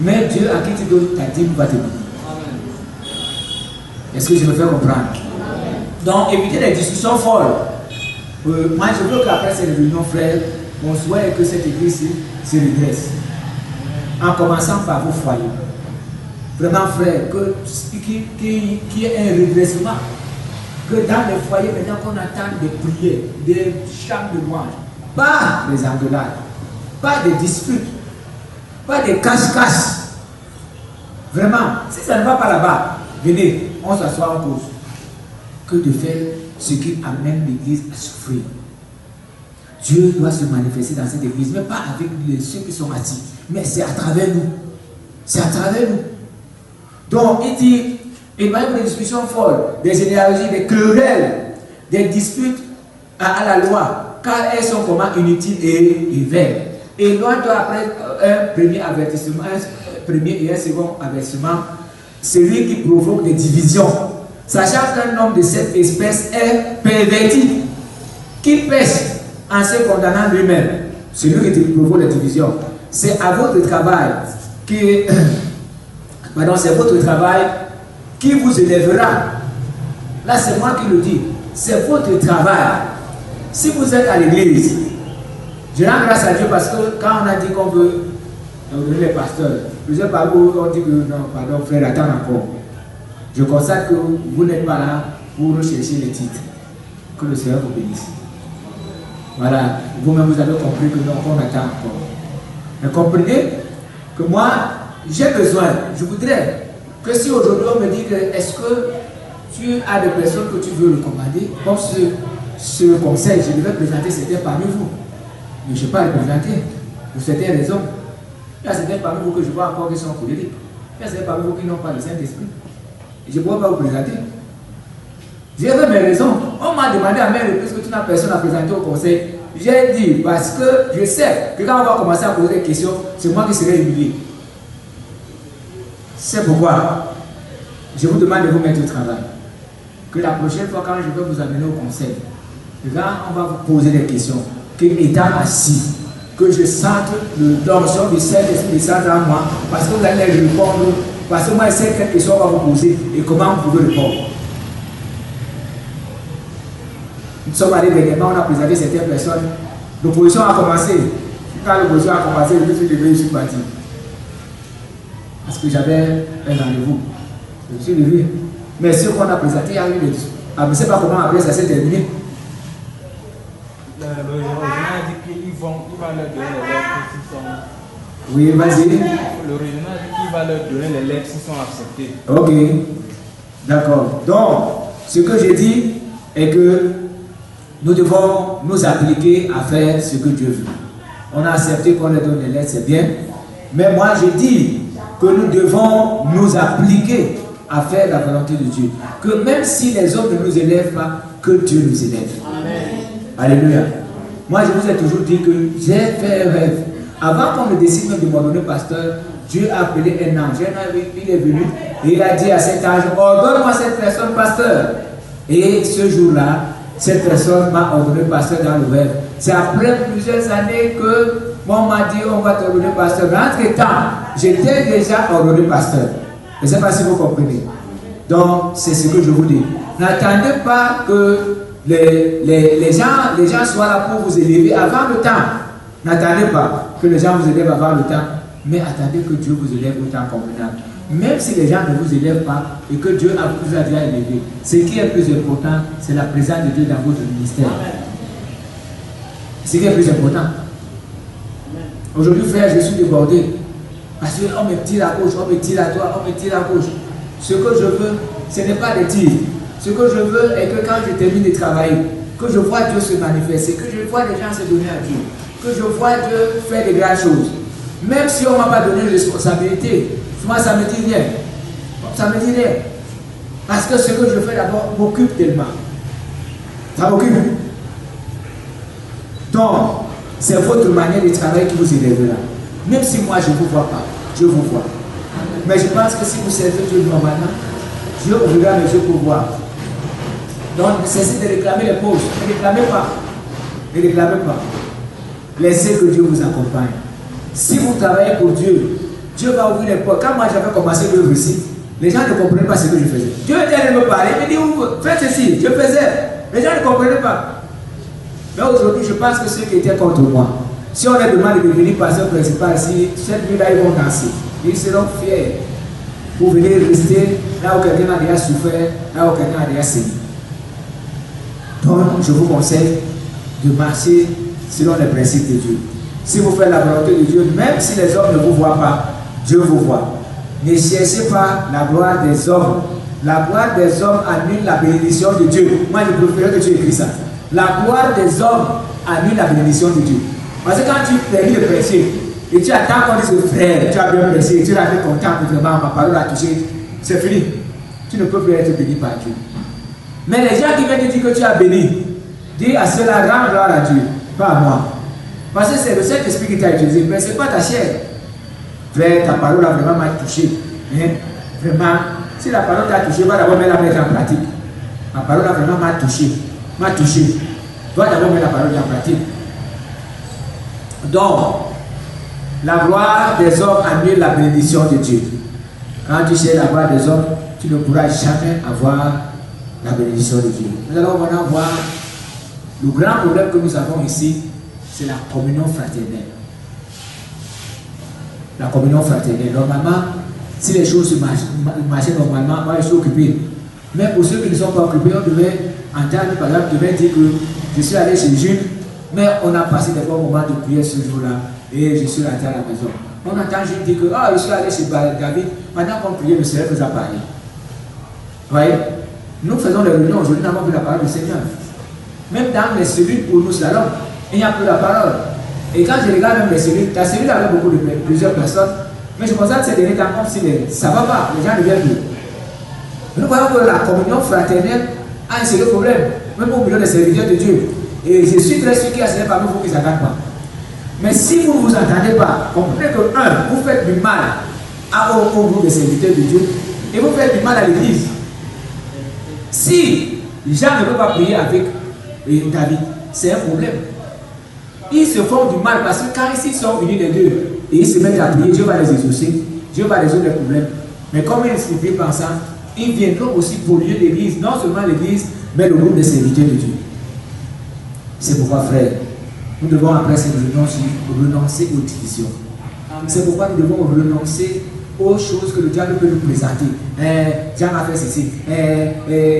Mais Dieu à qui tu donnes ta dîme va te bénir. Est-ce que je me fais comprendre? Donc, évitez les discussions folles. Moi, je veux qu'après cette réunion, frère, on souhaite que cette église se redresse. En commençant par vos foyers. Vraiment, frère, qu'il y ait un redressement. Que dans les foyers, maintenant qu'on attend des prières, des chants de louange, pas des engueulades, pas des disputes, pas des cache-cache. Vraiment, si ça ne va pas là-bas, venez, on s'assoit en cause. Que de faire ce qui amène l'église à souffrir. Dieu doit se manifester dans cette église, mais pas avec ceux qui sont assis, mais c'est à travers nous. C'est à travers nous. Donc, il dit, il va y avoir des discussions folles, des généalogies, des querelles, des disputes à la loi, car elles sont comment inutiles et vaines. Et loin doit après un premier avertissement, un premier et un second avertissement, celui qui provoque des divisions, sachant qu'un homme de cette espèce est perverti, qu'il pêche en se condamnant lui-même. Celui qui provoque des divisions, c'est à votre travail qui, pardon, c'est votre travail qui vous élèvera. Là, c'est moi qui le dis. C'est votre travail. Si vous êtes à l'église, je rends grâce à Dieu parce que quand on a dit qu'on veut donner les pasteurs, plusieurs parmi vous ont dit que non, pardon, frère, attends encore. Je constate que vous n'êtes pas là pour rechercher les titres. Que le Seigneur vous bénisse. Voilà, vous-même vous avez compris que non, on attend encore. Mais comprenez que moi, j'ai besoin, je voudrais que si aujourd'hui on me dit que est-ce que tu as des personnes que tu veux recommander, comme ce conseil, je devais présenter certains parmi vous. Mais je ne vais pas les présenter pour certaines raisons. Il y a certains parmi vous que je vois encore qui sont colériques. Il y a certains parmi vous qui n'ont pas le Saint-Esprit. Et je ne pourrais pas vous présenter. J'ai fait mes raisons. On m'a demandé à mes reprises que tu n'as personne à présenter au conseil. J'ai dit parce que je sais que quand on va commencer à poser des questions, c'est moi qui serai humilié. C'est pourquoi je vous demande de vous mettre au travail. Que la prochaine fois, quand je vais vous amener au conseil, quand on va vous poser des questions, que étant assis, que je sente l'onction du Saint-Esprit descendre en moi, parce que vous allez répondre, parce que moi je sais quelles questions on va vous poser et comment vous pouvez répondre. Nous sommes allés dernièrement, on a présenté certaines personnes, l'opposition a commencé. Quand l'opposition a commencé, je suis parti. Parce que j'avais un rendez-vous. Je suis levé. Mais ce qu'on a présenté, il y a eu des discours. Je ne sais pas comment après ça s'est terminé. Le régional dit qu'il va leur donner les lettres s'ils sont. Oui, vas-y. Le régional dit qu'il va leur donner les lettres s'ils sont acceptés. Ok. D'accord. Donc, ce que j'ai dit est que nous devons nous appliquer à faire ce que Dieu veut. On a accepté qu'on leur donne les lettres, c'est bien. Mais moi, je dis que nous devons nous appliquer à faire la volonté de Dieu. Que même si les hommes ne nous élèvent pas, que Dieu nous élève. Amen. Alléluia. Moi, je vous ai toujours dit que j'ai fait un rêve. Avant qu'on ne décide même de m'ordonner pasteur, Dieu a appelé un ange. Il est venu et il a dit à cet ange, ordonne-moi cette personne pasteur. Et ce jour-là, cette personne m'a ordonné pasteur dans le rêve. C'est après plusieurs années que on m'a dit on va t'ordonner pasteur. Mais entre-temps, j'étais déjà ordonné pasteur. Je ne sais pas si vous comprenez. Donc, c'est ce que je vous dis. N'attendez pas que les gens soient là pour vous élever avant le temps. N'attendez pas que les gens vous élèvent avant le temps. Mais attendez que Dieu vous élève au temps convenable. Même si les gens ne vous élèvent pas et que Dieu vous a déjà élevé, ce qui est le plus important, c'est la présence de Dieu dans votre ministère. Ce qui est le plus important. Aujourd'hui, frère, je suis débordé. Parce qu'on me tire à gauche, on me tire à droite, on me tire à gauche. Ce que je veux, ce n'est pas des tirs. Ce que je veux est que quand je termine de travailler, que je vois Dieu se manifester, que je vois les gens se donner à Dieu, que je vois Dieu faire de grandes choses. Même si on ne m'a pas donné de responsabilité, moi ça ne me dit rien. Ça ne me dit rien. Parce que ce que je fais d'abord m'occupe tellement. Ça m'occupe. Donc, c'est votre manière de travailler qui vous élève là. Même si moi je ne vous vois pas, je vous vois. Mais je pense que si vous servez Dieu normalement, Dieu ouvrira les yeux pour voir. Donc, cessez de réclamer les pauvres. Ne réclamez pas. Ne réclamez pas. Laissez que Dieu vous accompagne. Si vous travaillez pour Dieu, Dieu va ouvrir les portes. Quand moi j'avais commencé l'œuvre ici, les gens ne comprenaient pas ce que je faisais. Dieu était allé me parler, il me dit, faites ceci, je faisais. Les gens ne comprenaient pas. Mais aujourd'hui, je pense que ceux qui étaient contre moi, si on leur demande de devenir pasteur principal ici, cette nuit-là, ils vont danser. Ils seront fiers pour venir rester là où quelqu'un a déjà souffert, là où quelqu'un a déjà saigné. Donc, je vous conseille de marcher selon les principes de Dieu. Si vous faites la volonté de Dieu, même si les hommes ne vous voient pas, Dieu vous voit. Ne cherchez pas la gloire des hommes. La gloire des hommes annule la bénédiction de Dieu. Moi, je préfère que tu écris ça. La gloire des hommes annule la bénédiction de Dieu. Parce que quand tu finis de prêcher, et tu attends qu'on dise frère, tu as bien prêché, tu as été content, vraiment, ma parole a touché, c'est fini. Tu ne peux plus être béni par Dieu. Mais les gens qui viennent te dire que tu as béni, dis à cela, rends gloire à Dieu, pas à moi. Parce que c'est le Saint-Esprit qui t'a utilisé, mais ce n'est pas ta chair. Frère, ta parole a vraiment mal touché. Hein? Vraiment, si la parole t'a touché, va d'abord la mettre en pratique. Ma parole a vraiment mal touché. M'a touché. Va d'abord mettre la parole en pratique. Donc, la gloire des hommes annule la bénédiction de Dieu. Quand tu sais la gloire des hommes, tu ne pourras jamais avoir la bénédiction de Dieu. Nous allons maintenant voir le grand problème que nous avons ici, c'est la communion fraternelle. La communion fraternelle. Normalement, si les choses se marchaient normalement, moi je suis occupé. Mais pour ceux qui ne sont pas occupés, on devait entendre, par exemple, devait dire que je suis allé chez Jules, mais on a passé des bons moments de prière ce jour-là et je suis rentré à la maison. On entend Jules dire que je suis allé chez David, pendant qu'on priait, le Seigneur nous a parlé. Vous voyez? Nous faisons des réunions aujourd'hui, nous n'avons plus la parole du Seigneur. Même dans les cellules où nous allons, il n'y a plus la parole. Et quand je regarde même les cellules, la cellule avait beaucoup de plusieurs personnes, mais je constate que ces derniers temps, comme si ça ne va pas, les gens ne viennent plus. Nous voyons que la communion fraternelle a un sérieux problème, même au milieu des serviteurs de Dieu. Et je suis très sûr qu'il y a certains parmi vous qui ne s'entendent pas. Mais si vous ne vous entendez pas, comprenez que, vous faites du mal au groupe des serviteurs de Dieu et vous faites du mal à l'église. Si les gens ne peuvent pas prier avec David, c'est un problème. Ils se font du mal parce que quand ils sont unis les deux et ils se mettent à prier, Dieu va les exaucer, Dieu va résoudre les problèmes. Mais comme ils se prient par ça, ils viendront aussi polluer l'église, non seulement l'église, mais le groupe des serviteurs de Dieu. C'est pourquoi, frère, nous devons après cette renoncer aux divisions. C'est pourquoi nous devons renoncer aux choses que le diable peut nous présenter. Jean a fait ceci,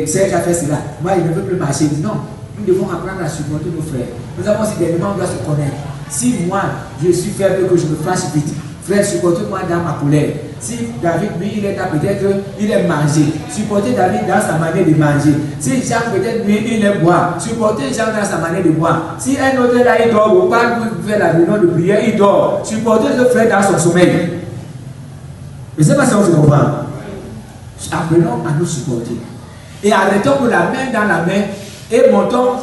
Serge a fait cela, moi je ne veux plus marcher. Non, nous devons apprendre à supporter nos frères. Nous avons aussi des éléments, on doit se connaître. Si moi je suis faible, que je me fâche vite, frère, supportez-moi dans ma colère. Si David, lui, il est là, peut-être il aime manger. Supportez David dans sa manière de manger. Si Jean, peut-être lui, il aime boire. Supportez Jean dans sa manière de boire. Si un autre là, il dort, ou pas faire la réunion de prière, il dort. Supportez le frère dans son sommeil. Je ne sais pas si on se comprend. Apprenons à nous supporter. Et arrêtons la main dans la main et montons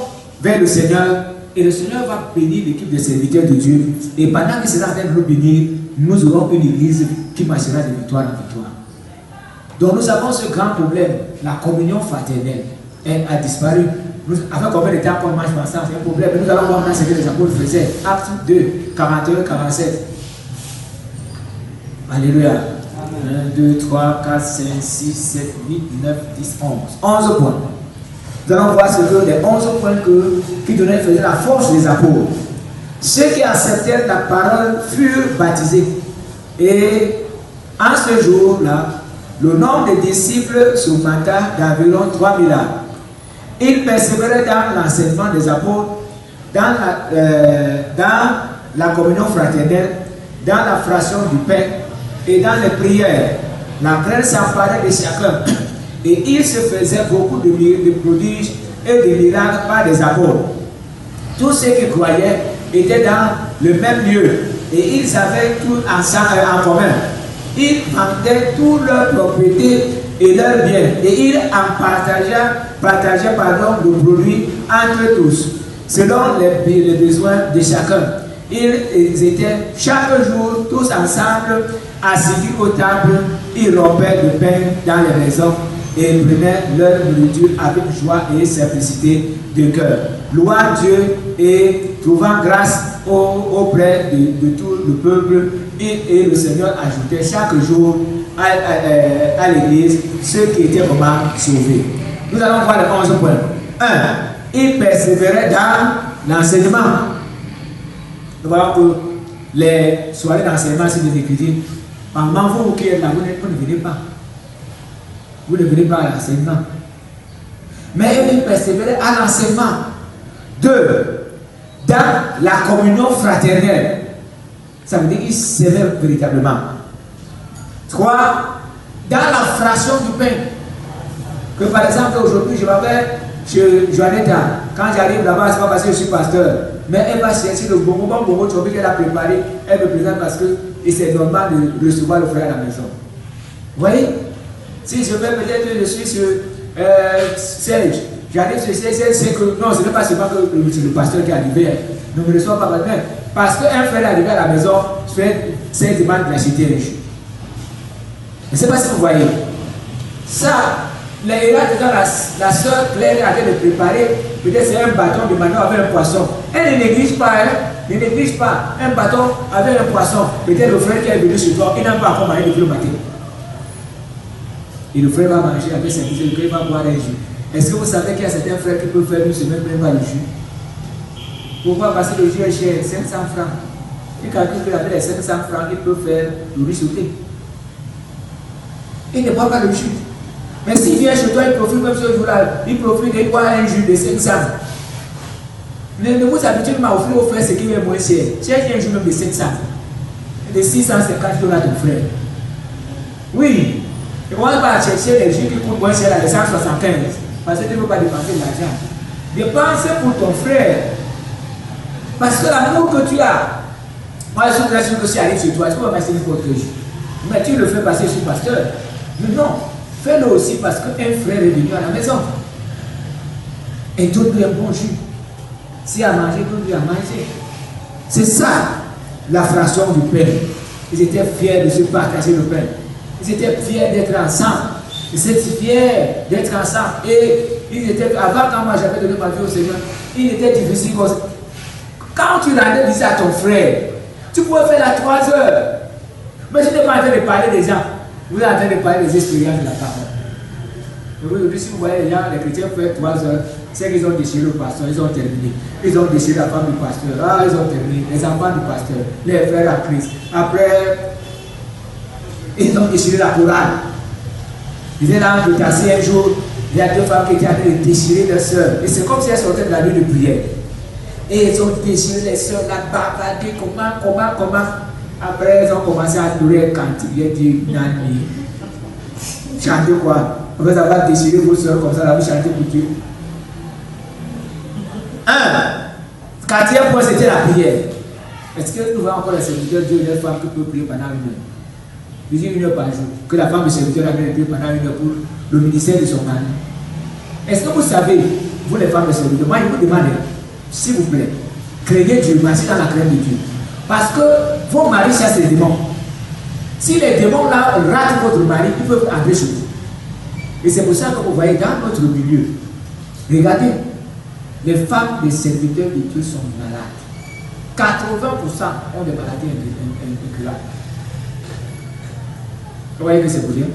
vers le Seigneur. Et le Seigneur va bénir l'équipe de serviteurs de Dieu. Et pendant que cela va nous bénir, nous aurons une église qui marchera de victoire en victoire. Donc nous avons ce grand problème, la communion fraternelle. Elle a disparu. Avec combien de temps qu'on marche ensemble, c'est un problème. Nous allons voir ce que les apôtres faisaient. Acte 2, 41, 47. Alléluia. 1, 2, 3, 4, 5, 6, 7, 8, 9, 10, 11. 11 points. Nous allons voir ce que les 11 points qui faisaient la force des apôtres. Ceux qui acceptèrent la parole furent baptisés. Et en ce jour-là, le nombre de disciples s'augmenta d'environ 3000 âmes. Ils persévéraient dans l'enseignement des apôtres, dans la communion fraternelle, dans la fraction du pain Et dans les prières, la crainte s'emparait de chacun. Et il se faisait beaucoup de prodiges et de miracles par des apôtres. Tous ceux qui croyaient étaient dans le même lieu et ils avaient tout en commun. Ils vendaient toutes leurs propriétés et leurs biens et ils en partageaient le produit entre tous, selon les besoins de chacun. Ils étaient chaque jour tous ensemble assis aux tables, ils rompaient le pain dans les maisons et prenaient leur nourriture avec joie et simplicité de cœur, louant Dieu et trouvant grâce auprès de tout le peuple. Et le Seigneur ajoutait chaque jour à l'église ceux qui étaient vraiment sauvés. Nous allons voir les 11 points. 1. Il persévérait dans l'enseignement. Nous voyons que les soirées d'enseignement, c'est des écritures. Pendant vous qui êtes là, vous ne venez pas. Vous ne venez pas à l'enseignement. Mais il persévérait à l'enseignement. 2. Dans la communion fraternelle. Ça veut dire qu'il s'aimait véritablement. 3. Dans la fraction du pain. Que par exemple, aujourd'hui, je vais chez Joannetta. Quand j'arrive là-bas, c'est pas parce que je suis pasteur. Mais elle va chercher le bonbon qu'elle a préparé. Elle me présente parce que c'est normal de recevoir le frère à la maison. Vous voyez? Si je vais peut-être, je suis sur Serge. J'arrive sur Serge, c'est que non, ce n'est pas seulement que le pasteur qui est arrivé. Ne me reçoit pas même. Parce qu'un frère est arrivé à la maison, c'est demande de l'acheter un jus. Je ne sais pas si vous voyez. Ça, la soeur Claire avait de préparer, peut-être c'est un bâton de manneau avec un poisson. Elle ne néglige pas, ne néglige pas un bâton avec un poisson. Peut-être le frère qui est venu chez toi, il n'a pas encore mangé depuis le matin. Et le frère va manger avec sa cuisine, il va boire un jus. Est-ce que vous savez qu'il y a certains frères qui peuvent faire une semaine même pas le jus? Pourquoi? Parce que le jus est cher, 500 francs. Il calcule qu'avec les 500 francs, il peut faire le riz sauté. Il ne boit pas le jus. Mais s'il vient chez toi, il profite même ce jour-là, il profite de boire un jus de 500. Ne vous habituez pas à offrir au frère ce qui est moins cher. Cherche un jus même de 500. De 650 $, ton frère. Oui. Et on va chercher les jus qui coûtent moins cher à 175. Parce que tu ne veux pas dépenser de l'argent. Dépense pour ton frère. Parce que l'amour que tu as, moi je suis très sûr que si arrive chez toi, tu vas passer n'importe quel jus. Mais tu le fais passer chez le pasteur. Mais non. Fais-le aussi parce qu'un frère est venu à la maison. Et donne-lui un bon jus. Si à manger, donne-lui à manger. C'est ça, la fraction du pain. Ils étaient fiers de se partager le pain. Ils étaient fiers d'être ensemble. Ils étaient fiers d'être ensemble. Et ils étaient, avant quand moi j'avais donné ma vie au Seigneur, il était difficile. Quand tu rendais visite à ton frère, tu pouvais faire la 3 heures. Mais je n'ai pas en train de parler des gens. Vous êtes en train de parler des expériences de la parole. Aujourd'hui, si vous voyez les gens, les chrétiens font 3 heures, c'est qu'ils ont déchiré le pasteur, ils ont terminé. Ils ont déchiré la femme du pasteur, ils ont terminé. Les enfants du pasteur, les frères à Christ. Après, ils ont déchiré la chorale. Ils étaient là, de casser un jour, il y a 2 femmes qui étaient en train de déchirer leurs soeurs. Et c'est comme si elles sortaient de la nuit de prière. Et ils ont déchiré les soeurs, la bavardée, comment. Après, ils ont commencé à adorer quand il y a dit Nani. Chanter quoi? Après avoir déchiré vos soeurs comme ça, là, vous chantez pour Dieu. 4e point, c'était la prière. Est-ce que nous voyons encore les serviteurs de Dieu, les femmes qui peuvent prier pendant 1 heure? Je dis 1 heure par jour. Que la femme de serviteur a bien prié pendant 1 heure pour le ministère de son mari. Est-ce que vous savez, vous les femmes de serviteur, moi je vous demande, s'il vous plaît, craignez Dieu, marchez dans la crainte de Dieu. Parce que vos maris chassent les démons. Si les démons là ratent votre mari, ils peuvent entrer chez vous. Et c'est pour ça que vous voyez dans notre milieu, regardez, les femmes des serviteurs de Dieu sont malades. 80% ont des maladies incurables. Vous voyez que c'est pour bien.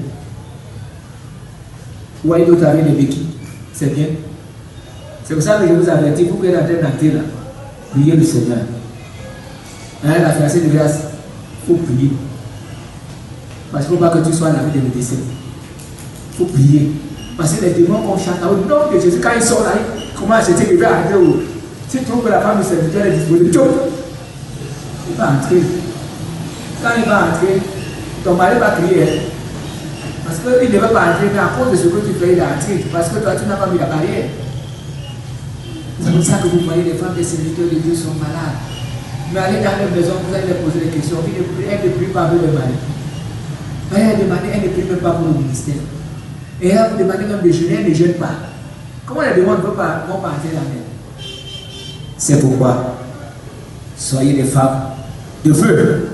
Vous voyez d'autres avec des béquilles. C'est bien. C'est pour ça que je vous avertis, vous pouvez entrer d'entrer là. Priez le Seigneur. La fiancée de grâce, il faut prier. Parce qu'il ne faut pas que tu sois la vie des médecins. Il faut prier. Parce que les démons qu'on chante au nom de Jésus, quand ils sont là, comment acheter que je vais entrer où? Si tu trouves que la femme du serviteur est disponible, il va entrer. Quand il va entrer, ton mari va crier. Hein. Parce qu'il ne veut pas entrer, mais à cause de ce que tu fais, il a entré. Parce que toi, tu n'as pas mis la barrière. C'est comme ça que vous voyez les femmes des serviteurs de Dieu sont malades. Mais allez dans leur maison, vous allez leur poser des questions. Elle ne prie pas avec le mari. Elle ne prie même pas pour le ministère. Et elle vous demande même de jeûner, elle ne jeûne pas. Comment les démons ne vont pas entrer la mer? C'est pourquoi, soyez des femmes de feu.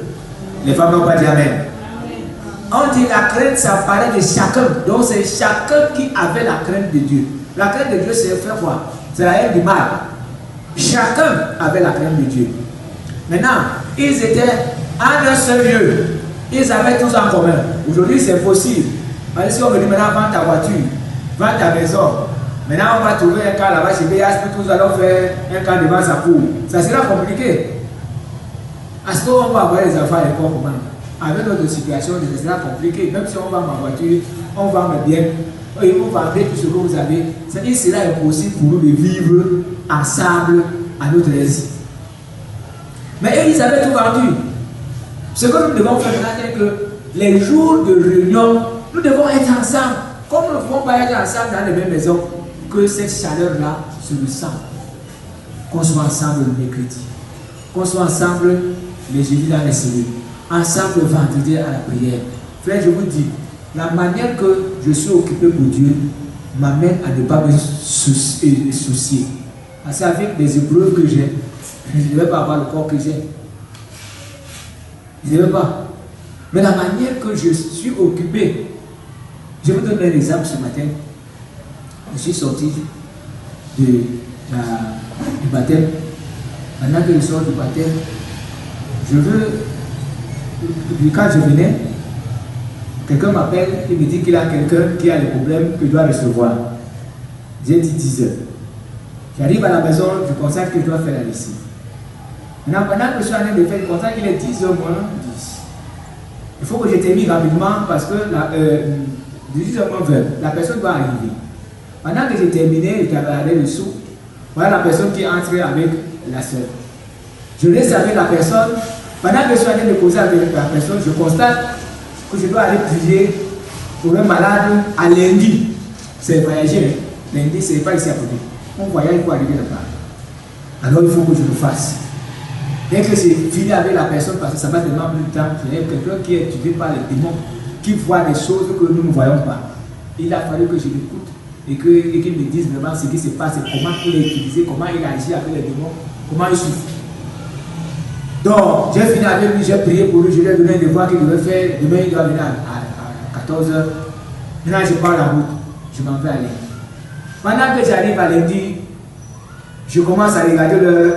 Les femmes n'ont pas dit Amen. On dit la crainte, ça paraît de chacun. Donc c'est chacun qui avait la crainte de Dieu. La crainte de Dieu, c'est faire quoi? C'est la haine du mal. Chacun avait la crainte de Dieu. Maintenant, ils étaient en un seul lieu. Ils avaient tous en commun. Aujourd'hui, c'est possible. Parce que si on me dit maintenant, vends ta voiture, vends ta maison. Maintenant, on va trouver un cas là-bas chez BS, puis tous allons faire un cas devant sa cour. Ça sera compliqué. Est-ce qu'on va avoir les enfants à l'école comment? Avec notre situation, ça sera compliqué. Même si on vend ma voiture, on vend mes biens, on va vendre tout ce que vous avez. Il sera impossible pour nous de vivre ensemble à notre aise. Mais eux, ils avaient tout vendu. Ce que nous devons faire maintenant, c'est que les jours de réunion, nous devons être ensemble. Comme nous ne pouvons pas être ensemble dans les mêmes maisons, que cette chaleur-là se ressent. Qu'on soit ensemble le mercredi. Qu'on soit ensemble les jeudis dans les cellules. Ensemble le vendredi à la prière. Frère, je vous dis, la manière que je suis occupé pour Dieu m'amène à ne pas me soucier. Parce qu'avec les épreuves que j'ai, je ne vais pas avoir le corps que j'ai. Je ne vais pas. Mais la manière que je suis occupé, je vous donne un exemple ce matin. Je suis sorti du baptême. Maintenant que je sors du baptême, je veux, quand je venais, quelqu'un m'appelle, il me dit qu'il a quelqu'un qui a des problèmes qu'il doit recevoir. J'ai dit 10 heures. J'arrive à la maison, je constate que je dois faire la lessive. Maintenant, pendant que je suis en train de faire, je constate qu'il est 10 heures moins 10. Il faut que je termine rapidement parce que 10 heures moins 20, la personne doit arriver. Pendant que j'ai terminé, je regardé le sou. Voilà la personne qui est entrée avec la soeur. Je reste avec la personne. Pendant que je suis en train de causer avec la personne, je constate que je dois aller prier pour un malade à lundi. C'est voyager. Lundi, ce n'est pas ici à côté. On voyage pour arriver là-bas. Alors il faut que je le fasse. Dès que j'ai fini avec la personne, parce que ça va tellement plus de temps, j'ai quelqu'un qui est tué par les démons, qui voit des choses que nous ne voyons pas. Il a fallu que je l'écoute et qu'il me dise vraiment ce qui se passe, comment il est utilisé, comment il agit avec les démons, comment il souffre. Donc, j'ai fini avec lui, j'ai prié pour lui, je lui ai donné un devoir qu'il devait faire. Demain, il doit venir à 14 h. Maintenant, je prends la route, je m'en vais aller. Pendant que j'arrive à lundi, je commence à regarder l'heure,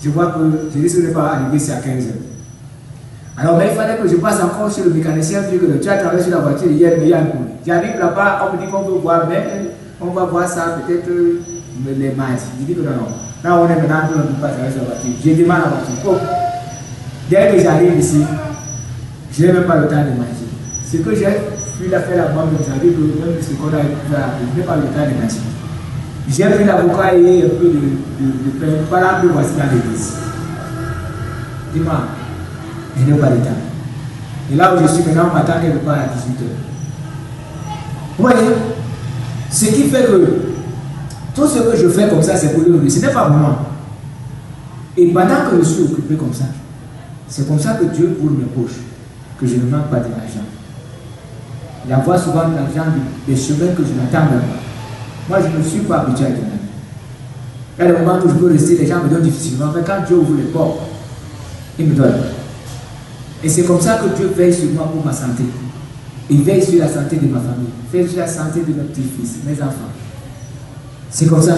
je vois que je risque de ne pas arriver ici à 15 h. Alors, mais il fallait que je passe encore sur le mécanicien, vu que tu as traversé la voiture hier, mais il y a un coup. J'arrive là-bas, on me dit qu'on veut voir, mais on va voir ça peut-être les mardis. Je dis que non, non. Là, on est maintenant, on ne peut pas traverser la voiture. Je demande la voiture. Oh. Dès que j'arrive ici, je n'ai même pas le temps de manger. Ce que j'ai pu faire là-bas, vous savez que même ce qu'on a fait, je n'ai pas le temps de manger. J'ai pris l'avocat et un peu de pain. Voilà, me voici dans l'église. Dis-moi, je n'ai pas le temps. Et là où je suis maintenant, on m'attend quelque part à 18 h. Vous voyez, ce qui fait que tout ce que je fais comme ça, c'est pour lui. Ce n'est pas pour moi. Et pendant que je suis occupé comme ça, c'est comme ça que Dieu ouvre mes poches, que je ne manque pas de l'argent. Il envoie souvent de l'argent des chemins que je n'attends même pas. Moi, je ne suis pas habitué à donner. Il y a des moments où je peux rester, les gens me donnent difficilement, mais quand Dieu ouvre les portes, il me donne. Et c'est comme ça que Dieu veille sur moi pour ma santé. Il veille sur la santé de ma famille, il veille sur la santé de mes petits-fils, mes enfants. C'est comme ça.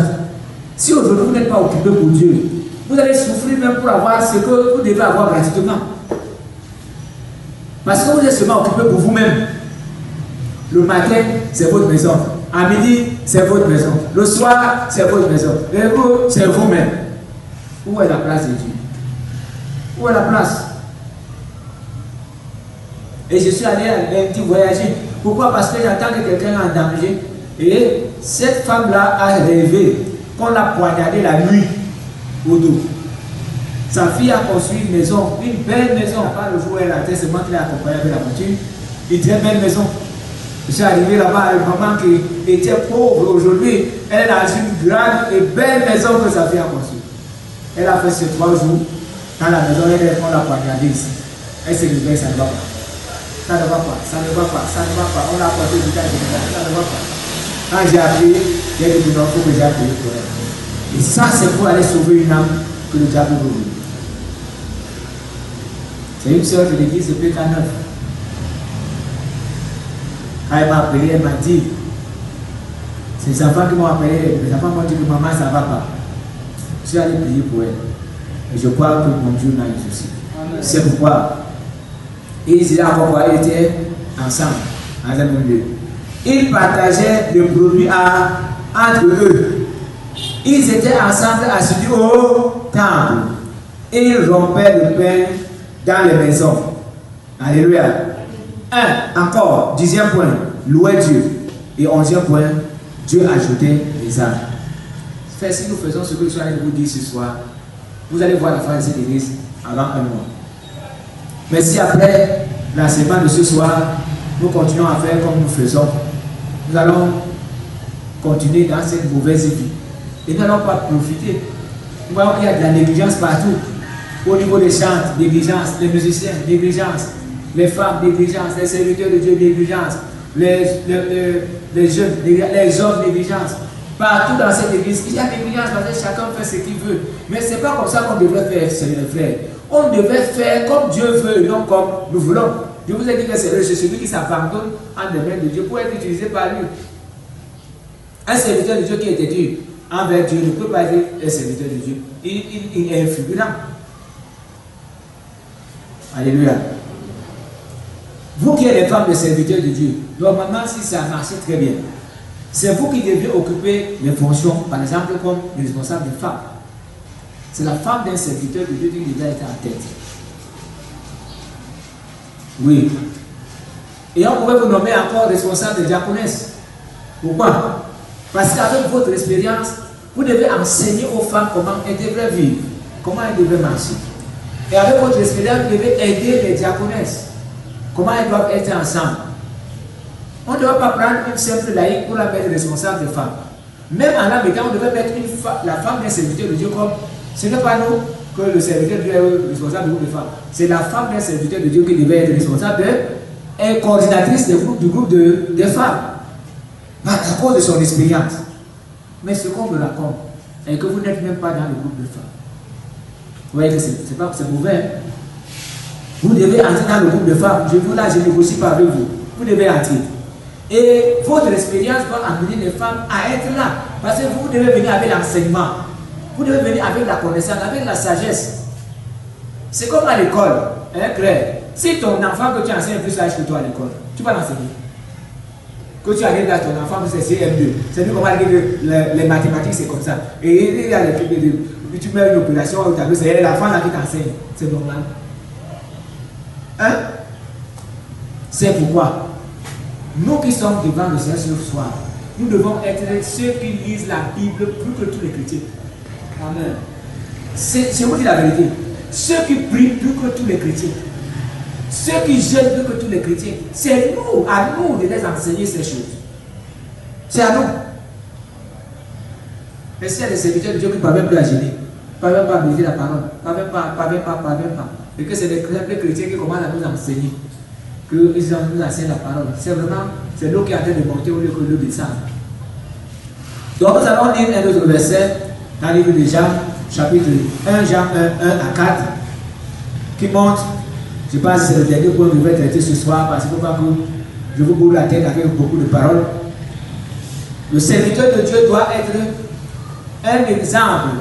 Si aujourd'hui vous n'êtes pas occupé pour Dieu, vous allez souffrir même pour avoir ce que vous devez avoir gratuitement. Parce que vous êtes seulement occupé pour vous-même. Le matin, c'est votre maison. À midi, c'est votre maison. Le soir, c'est votre maison. Le jour, c'est vous-même. Où est la place de Dieu? Où est la place? Et je suis allé à lundi voyager. Pourquoi? Parce que j'entends que quelqu'un est en danger. Et cette femme-là a rêvé qu'on l'a poignardé la nuit au dos. Sa fille a construit une maison, une belle maison, pas le jour où elle a été seulement qu'il a accompagné avec la voiture, une très belle maison. Je suis arrivé là-bas avec maman qui était pauvre aujourd'hui. Elle est dans une grande et belle maison que sa fille a construite. Elle a fait ces 3 jours. Dans la maison, on l'a poignardé ici. Elle s'est réveillée, ça ne va pas. Ça ne va pas, ça ne va pas, ça ne va pas. On l'a apporté du temps, ça ne va pas. Quand j'ai appris, il y a dit non, il faut que j'ai appris pour elle. Et ça, c'est pour aller sauver une âme que le diable veut voler. C'est une sœur de l'église de PK9. Quand elle m'a appelé, elle m'a dit, c'est les enfants qui m'ont appelé, les enfants m'ont dit que maman, ça ne va pas. Je suis allé prier pour elle. Et je crois que mon Dieu n'a eu souci. C'est pourquoi ils disaient encore quoi, ils étaient ensemble, dans un même lieu. Ils partageaient le produit entre eux. Ils étaient ensemble assis au temple. Et ils rompaient le pain dans les maisons. Alléluia. Encore, 10e point, louer Dieu. Et 11e point, Dieu ajoutait les âmes. Si nous faisons ce que je suis en train de vous dire ce soir, vous allez voir la fin de cette église avant un mois. Mais si après l'enseignement de ce soir, nous continuons à faire comme nous faisons, nous allons continuer dans cette mauvaise vie. Et nous n'allons pas profiter. Nous voyons qu'il y a de la négligence partout. Au niveau des chants, négligence, les musiciens, négligence, les femmes, négligence, les serviteurs de Dieu, négligence, les jeunes, les hommes, négligence. Partout dans cette église, il y a négligence parce que chacun fait ce qu'il veut. Mais ce n'est pas comme ça qu'on devrait faire, Seigneur frère. On devrait faire comme Dieu veut et non comme nous voulons. Je vous ai dit que c'est celui qui s'abandonne en des mains de Dieu pour être utilisé par lui. Un serviteur de Dieu qui était dur envers Dieu ne peut pas être un serviteur de Dieu. Il est influent. Alléluia. Vous qui êtes les femmes de serviteurs de Dieu, normalement, si ça marche très bien, c'est vous qui devez occuper les fonctions, par exemple, comme les responsables des femmes. C'est la femme d'un serviteur de Dieu qui devrait être en tête. Oui. Et on pourrait vous nommer encore responsable de diaconesse. Pourquoi? Parce qu'avec votre expérience, vous devez enseigner aux femmes comment elles devraient vivre, comment elles devraient marcher. Et avec votre expérience, vous devez aider les diaconesses, comment elles doivent être ensemble. On ne doit pas prendre une simple laïque pour la mettre responsable des femmes. Même en la mettant, on devrait mettre la femme d'un serviteur de Dieu comme ce n'est pas nous que le serviteur de Dieu est responsable du groupe de femmes. C'est la femme d'un serviteur de Dieu qui devait être responsable et coordinatrice du groupe des femmes. À cause de son expérience. Mais ce qu'on me raconte est que vous n'êtes même pas dans le groupe de femmes. Vous voyez que c'est mauvais. Vous devez entrer dans le groupe de femmes. Je négocie pas avec vous. Vous devez entrer. Et votre expérience doit amener les femmes à être là. Parce que vous devez venir avec l'enseignement. Vous devez venir avec la connaissance, avec la sagesse. C'est comme à l'école. Hein, Claire? Si ton enfant que tu enseignes est plus sage que toi à l'école, tu vas l'enseigner. Que tu arrives à ton enfant, c'est CM2. C'est nous comment dire que les mathématiques, c'est comme ça. Et il y a les trucs de. Tu mets une opération au tableau, c'est l'enfant là qui t'enseigne. C'est normal. Hein? C'est pourquoi nous qui sommes devant le Seigneur ce soir, nous devons être ceux qui lisent la Bible plus que tous les chrétiens. Amen. Je vous dis la vérité. Ceux qui prient plus que tous les chrétiens. Ceux qui jeûnent plus que tous les chrétiens. C'est nous, à nous de les enseigner ces choses. C'est à nous. Et s'il y a des serviteurs de Dieu qui ne parviennent plus à jeûner, ne parviennent pas à méditer la parole, ne parviennent pas. Et que c'est les chrétiens qui commencent à nous enseigner. Qu'ils nous enseignent la parole. C'est vraiment, c'est l'eau qui est en train de monter au lieu que l'eau descende. Donc nous allons lire un autre verset dans le livre de Jean, chapitre 1, Jean 1, 1 à 4, qui montre, je pense que c'est le dernier point que je vais traiter ce soir, parce qu'il ne faut pas que je vous boule la tête avec beaucoup de paroles. Le serviteur de Dieu doit être un exemple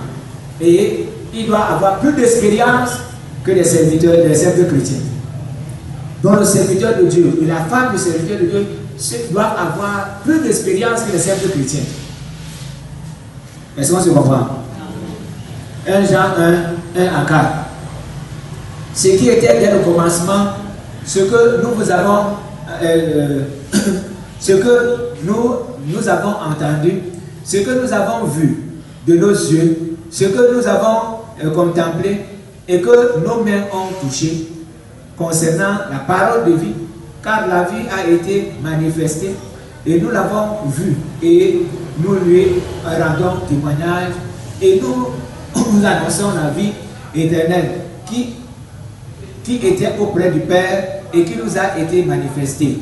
et il doit avoir plus d'expérience que les serviteurs chrétiens. Donc le serviteur de Dieu et la femme du serviteur de Dieu doivent avoir plus d'expérience que les serviteurs chrétiens. Est-ce qu'on se comprend? 1 Jean 1, 1 à 4. Ce qui était dès le commencement, ce que nous vous avons ce que nous avons entendu, ce que nous avons vu de nos yeux, ce que nous avons contemplé et que nos mains ont touché concernant la parole de vie, car la vie a été manifestée et nous l'avons vue et nous lui rendons témoignage et nous annonçons la vie éternelle qui était auprès du Père et qui nous a été manifestée.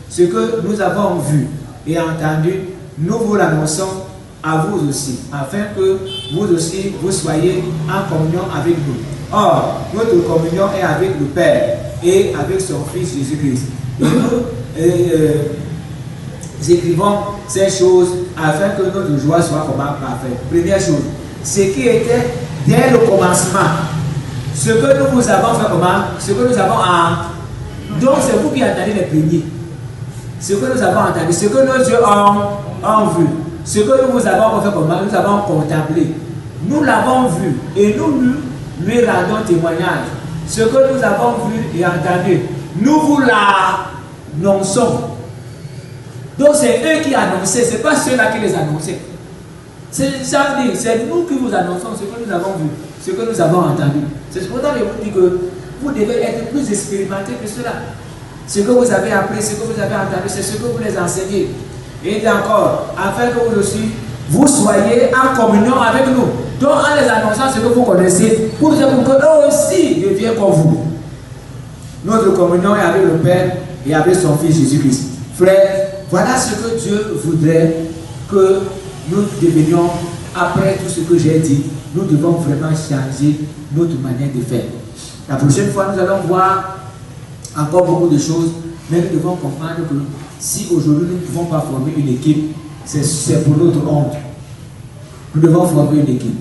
Ce que nous avons vu et entendu, nous vous l'annonçons à vous aussi, afin que vous aussi vous soyez en communion avec nous. Or, notre communion est avec le Père et avec son Fils Jésus-Christ. Et nous écrivons ces choses afin que notre joie soit comment parfaite. Première chose, ce qui était dès le commencement, ce que nous vous avons fait comment, ce que nous avons donc c'est vous qui entendez les premiers. Ce que nous avons entendu, ce que nos yeux ont vu, ce que nous vous avons fait comment, nous avons contemplé. Nous l'avons vu et nous lui rendons témoignage. Ce que nous avons vu et entendu, nous vous l'annonçons. Donc c'est eux qui annonçaient, ce n'est pas ceux-là qui les annonçaient. C'est nous qui vous annonçons ce que nous avons vu, ce que nous avons entendu. C'est pour ça que je vous dis que vous devez être plus expérimentés que cela. Ce que vous avez appris, ce que vous avez entendu, c'est ce que vous les enseignez. Et il dit encore, afin que vous aussi, vous soyez en communion avec nous. Donc en les annonçant ce que vous connaissez, pour que eux aussi deviennent comme vous. Notre communion est avec le Père et avec son Fils Jésus-Christ. Frères, voilà ce que Dieu voudrait que nous devenions, après tout ce que j'ai dit, nous devons vraiment changer notre manière de faire. La prochaine fois, nous allons voir encore beaucoup de choses, mais nous devons comprendre que si aujourd'hui nous ne pouvons pas former une équipe, c'est pour notre honte. Nous devons former une équipe.